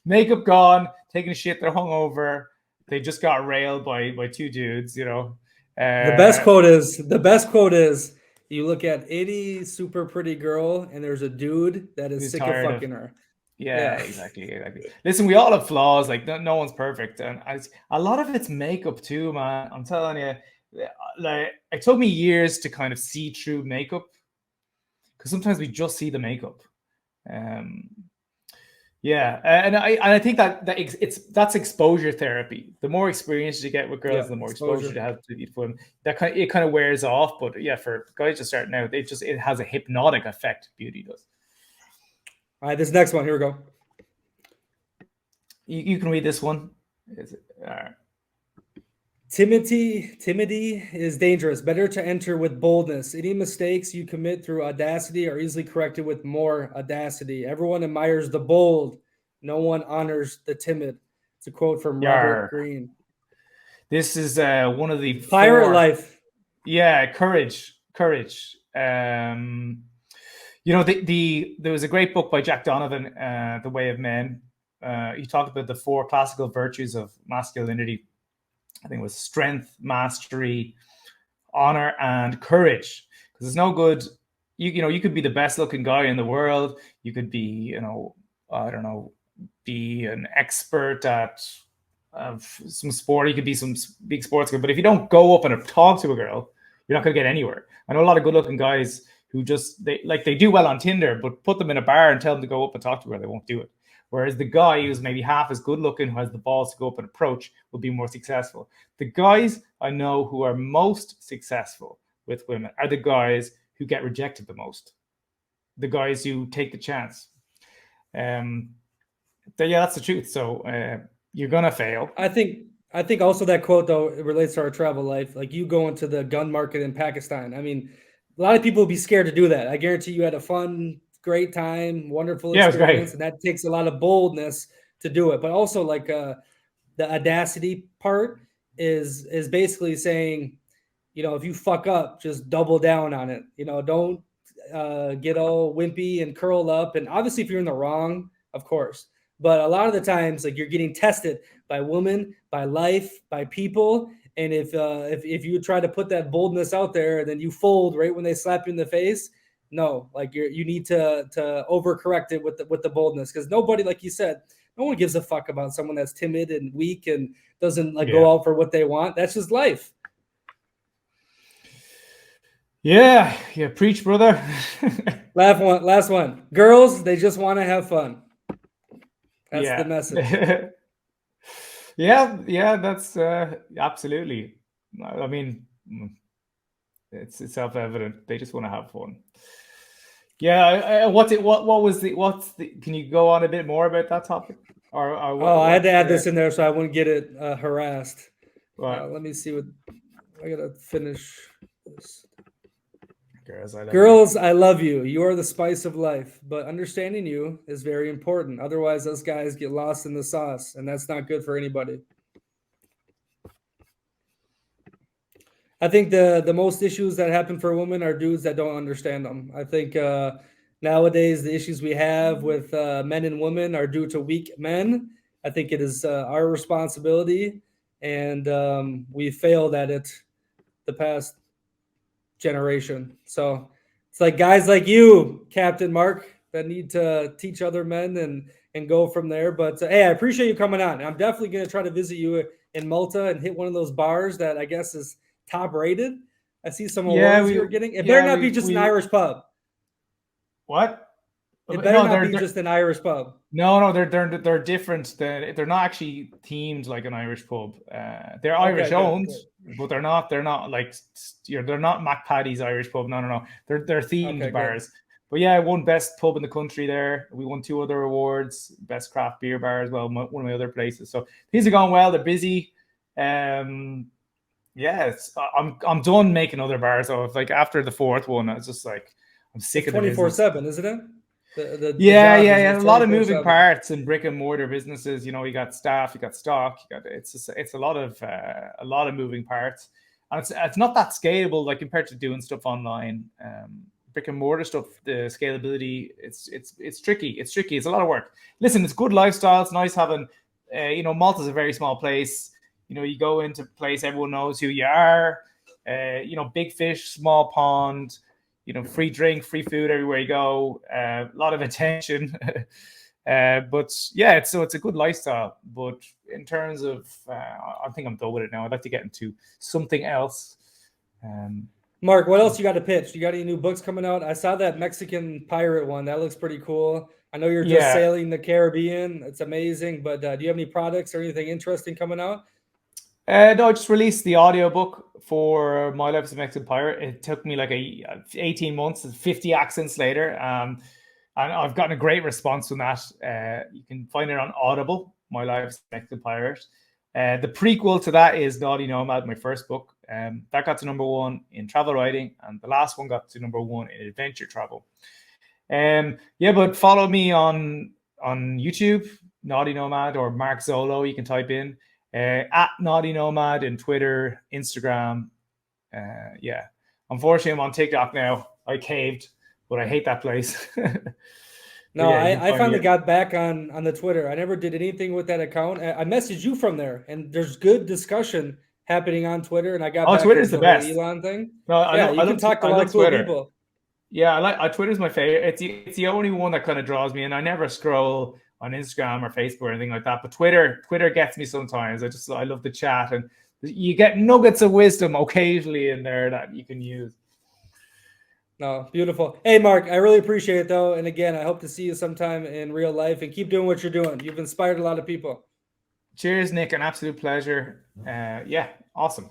makeup gone, taking a shit. They're hungover. They just got railed by two dudes. The best quote is. You look at any super pretty girl, and there's a dude that is sick of fucking her. Yeah, exactly. Listen, we all have flaws. Like no one's perfect, and a lot of it's makeup too, man. I'm telling you, like it took me years to kind of see through makeup, because sometimes we just see the makeup. Yeah, and I think that's exposure therapy. The more experience you get with girls, the more exposure you have to them. It kind of wears off. But yeah, for guys just starting out, it has a hypnotic effect. Beauty does. All right, this next one. Here we go. You can read this one. All right. Timidity is dangerous. Better to enter with boldness. Any mistakes you commit through audacity are easily corrected with more audacity. Everyone admires the bold. No one honors the timid. It's a quote from Robert Greene. This is one of the Pirate life. Yeah, courage. You know, there was a great book by Jack Donovan, The Way of Men. He talked about the 4 classical virtues of masculinity. I think it was strength, mastery, honor, and courage. Because it's no good, you know, you could be the best looking guy in the world. You could be, you know, I don't know, be an expert at some sport. You could be some big sports guy. But if you don't go up and talk to a girl, you're not going to get anywhere. I know a lot of good looking guys who just, they do well on Tinder, but put them in a bar and tell them to go up and talk to her, they won't do it. Whereas the guy who's maybe half as good looking, who has the balls to go up and approach, will be more successful. The guys I know who are most successful with women are the guys who get rejected the most. The guys who take the chance. Yeah, that's the truth. So you're gonna fail. I think also that quote though, it relates to our travel life. Like you go into the gun market in Pakistan. I mean, a lot of people would be scared to do that. I guarantee you had a fun, great time, wonderful experience, and that takes a lot of boldness to do it. But also, like the audacity part is basically saying, you know, if you fuck up, just double down on it. You know, don't get all wimpy and curled up. And obviously, if you're in the wrong, of course. But a lot of the times, like you're getting tested by women, by life, by people. And if you try to put that boldness out there, and then you fold right when they slap you in the face, no, like you need to overcorrect it with the boldness, because nobody, like you said, no one gives a fuck about someone that's timid and weak and doesn't go out for what they want. That's just life. Yeah, preach, brother. Last one. Girls, they just want to have fun. That's the message. Yeah, that's absolutely. I mean, it's self-evident. They just want to have fun. Yeah. Can you go on a bit more about that topic? I had to add this in there so I wouldn't get it harassed. Let me see what I gotta finish this. Girls, I love you. You are the spice of life, but understanding you is very important. Otherwise, those guys get lost in the sauce, and that's not good for anybody. I think the most issues that happen for women are dudes that don't understand them. I think nowadays the issues we have with men and women are due to weak men. I think it is our responsibility, and we failed at it the past generation. So it's like guys like you, Captain Mark, that need to teach other men and go from there. But hey, I appreciate you coming on. I'm definitely going to try to visit you in Malta and hit one of those bars that I guess is top rated. I see some awards you're getting. It better not be just an Irish pub. What? It better not be just an Irish pub. No, they're different. They're not actually themed like an Irish pub. They're Irish owned, but they're not like they're not MacPaddy's Irish pub. No. They're themed bars. But yeah, I won best pub in the country there. We won 2 other awards, best craft beer bar as well, one of my other places. So things are going well. They're busy. I'm done making other bars. So like after the 4th one, I was just like, I'm sick of the 24/7, isn't it? A lot of moving parts in brick and mortar businesses. You know, you got staff, you got stock, it's a lot of moving parts, and it's not that scalable like compared to doing stuff online. Brick and mortar stuff, the scalability, it's tricky. It's a lot of work. Listen, it's good lifestyle. It's nice having, Malta's a very small place. You know, you go into a place, everyone knows who you are. Big fish, small pond. Free drink, free food everywhere you go. A lot of attention, but yeah, it's a good lifestyle. But in terms of, I think I'm done with it now. I'd like to get into something else. Mark, what else you got to pitch? You got any new books coming out? I saw that Mexican pirate one. That looks pretty cool. I know you're just sailing the Caribbean. It's amazing. But do you have any products or anything interesting coming out? No, I just released the audiobook for My Life as a Mexican Pirate. It took me like 18 months, 50 accents later. And I've gotten a great response from that. You can find it on Audible, My Life as a Mexican Pirate. The prequel to that is Naughty Nomad, my first book. That got to #1 in travel writing, and the last one got to #1 in adventure travel. Yeah, but follow me on YouTube, Naughty Nomad, or Mark Zolo. You can type in at Naughty Nomad in Twitter, Instagram. Yeah, unfortunately, I'm on TikTok now. I caved, but I hate that place. No, yeah, I finally got back on the Twitter. I never did anything with that account. I messaged you from there, and there's good discussion happening on Twitter. And I got back Twitter's into the best. whole Elon thing. No, You can talk to a lot of cool people. Yeah, I Twitter's my favorite. It's the only one that kind of draws me in. I never scroll on Instagram or Facebook or anything like that, but Twitter gets me sometimes. I love the chat, and you get nuggets of wisdom occasionally in there that you can use. No, beautiful. Hey, Mark, I really appreciate it, though. And again, I hope to see you sometime in real life, and keep doing what you're doing. You've inspired a lot of people. Cheers, Nick. An absolute pleasure. Yeah, awesome.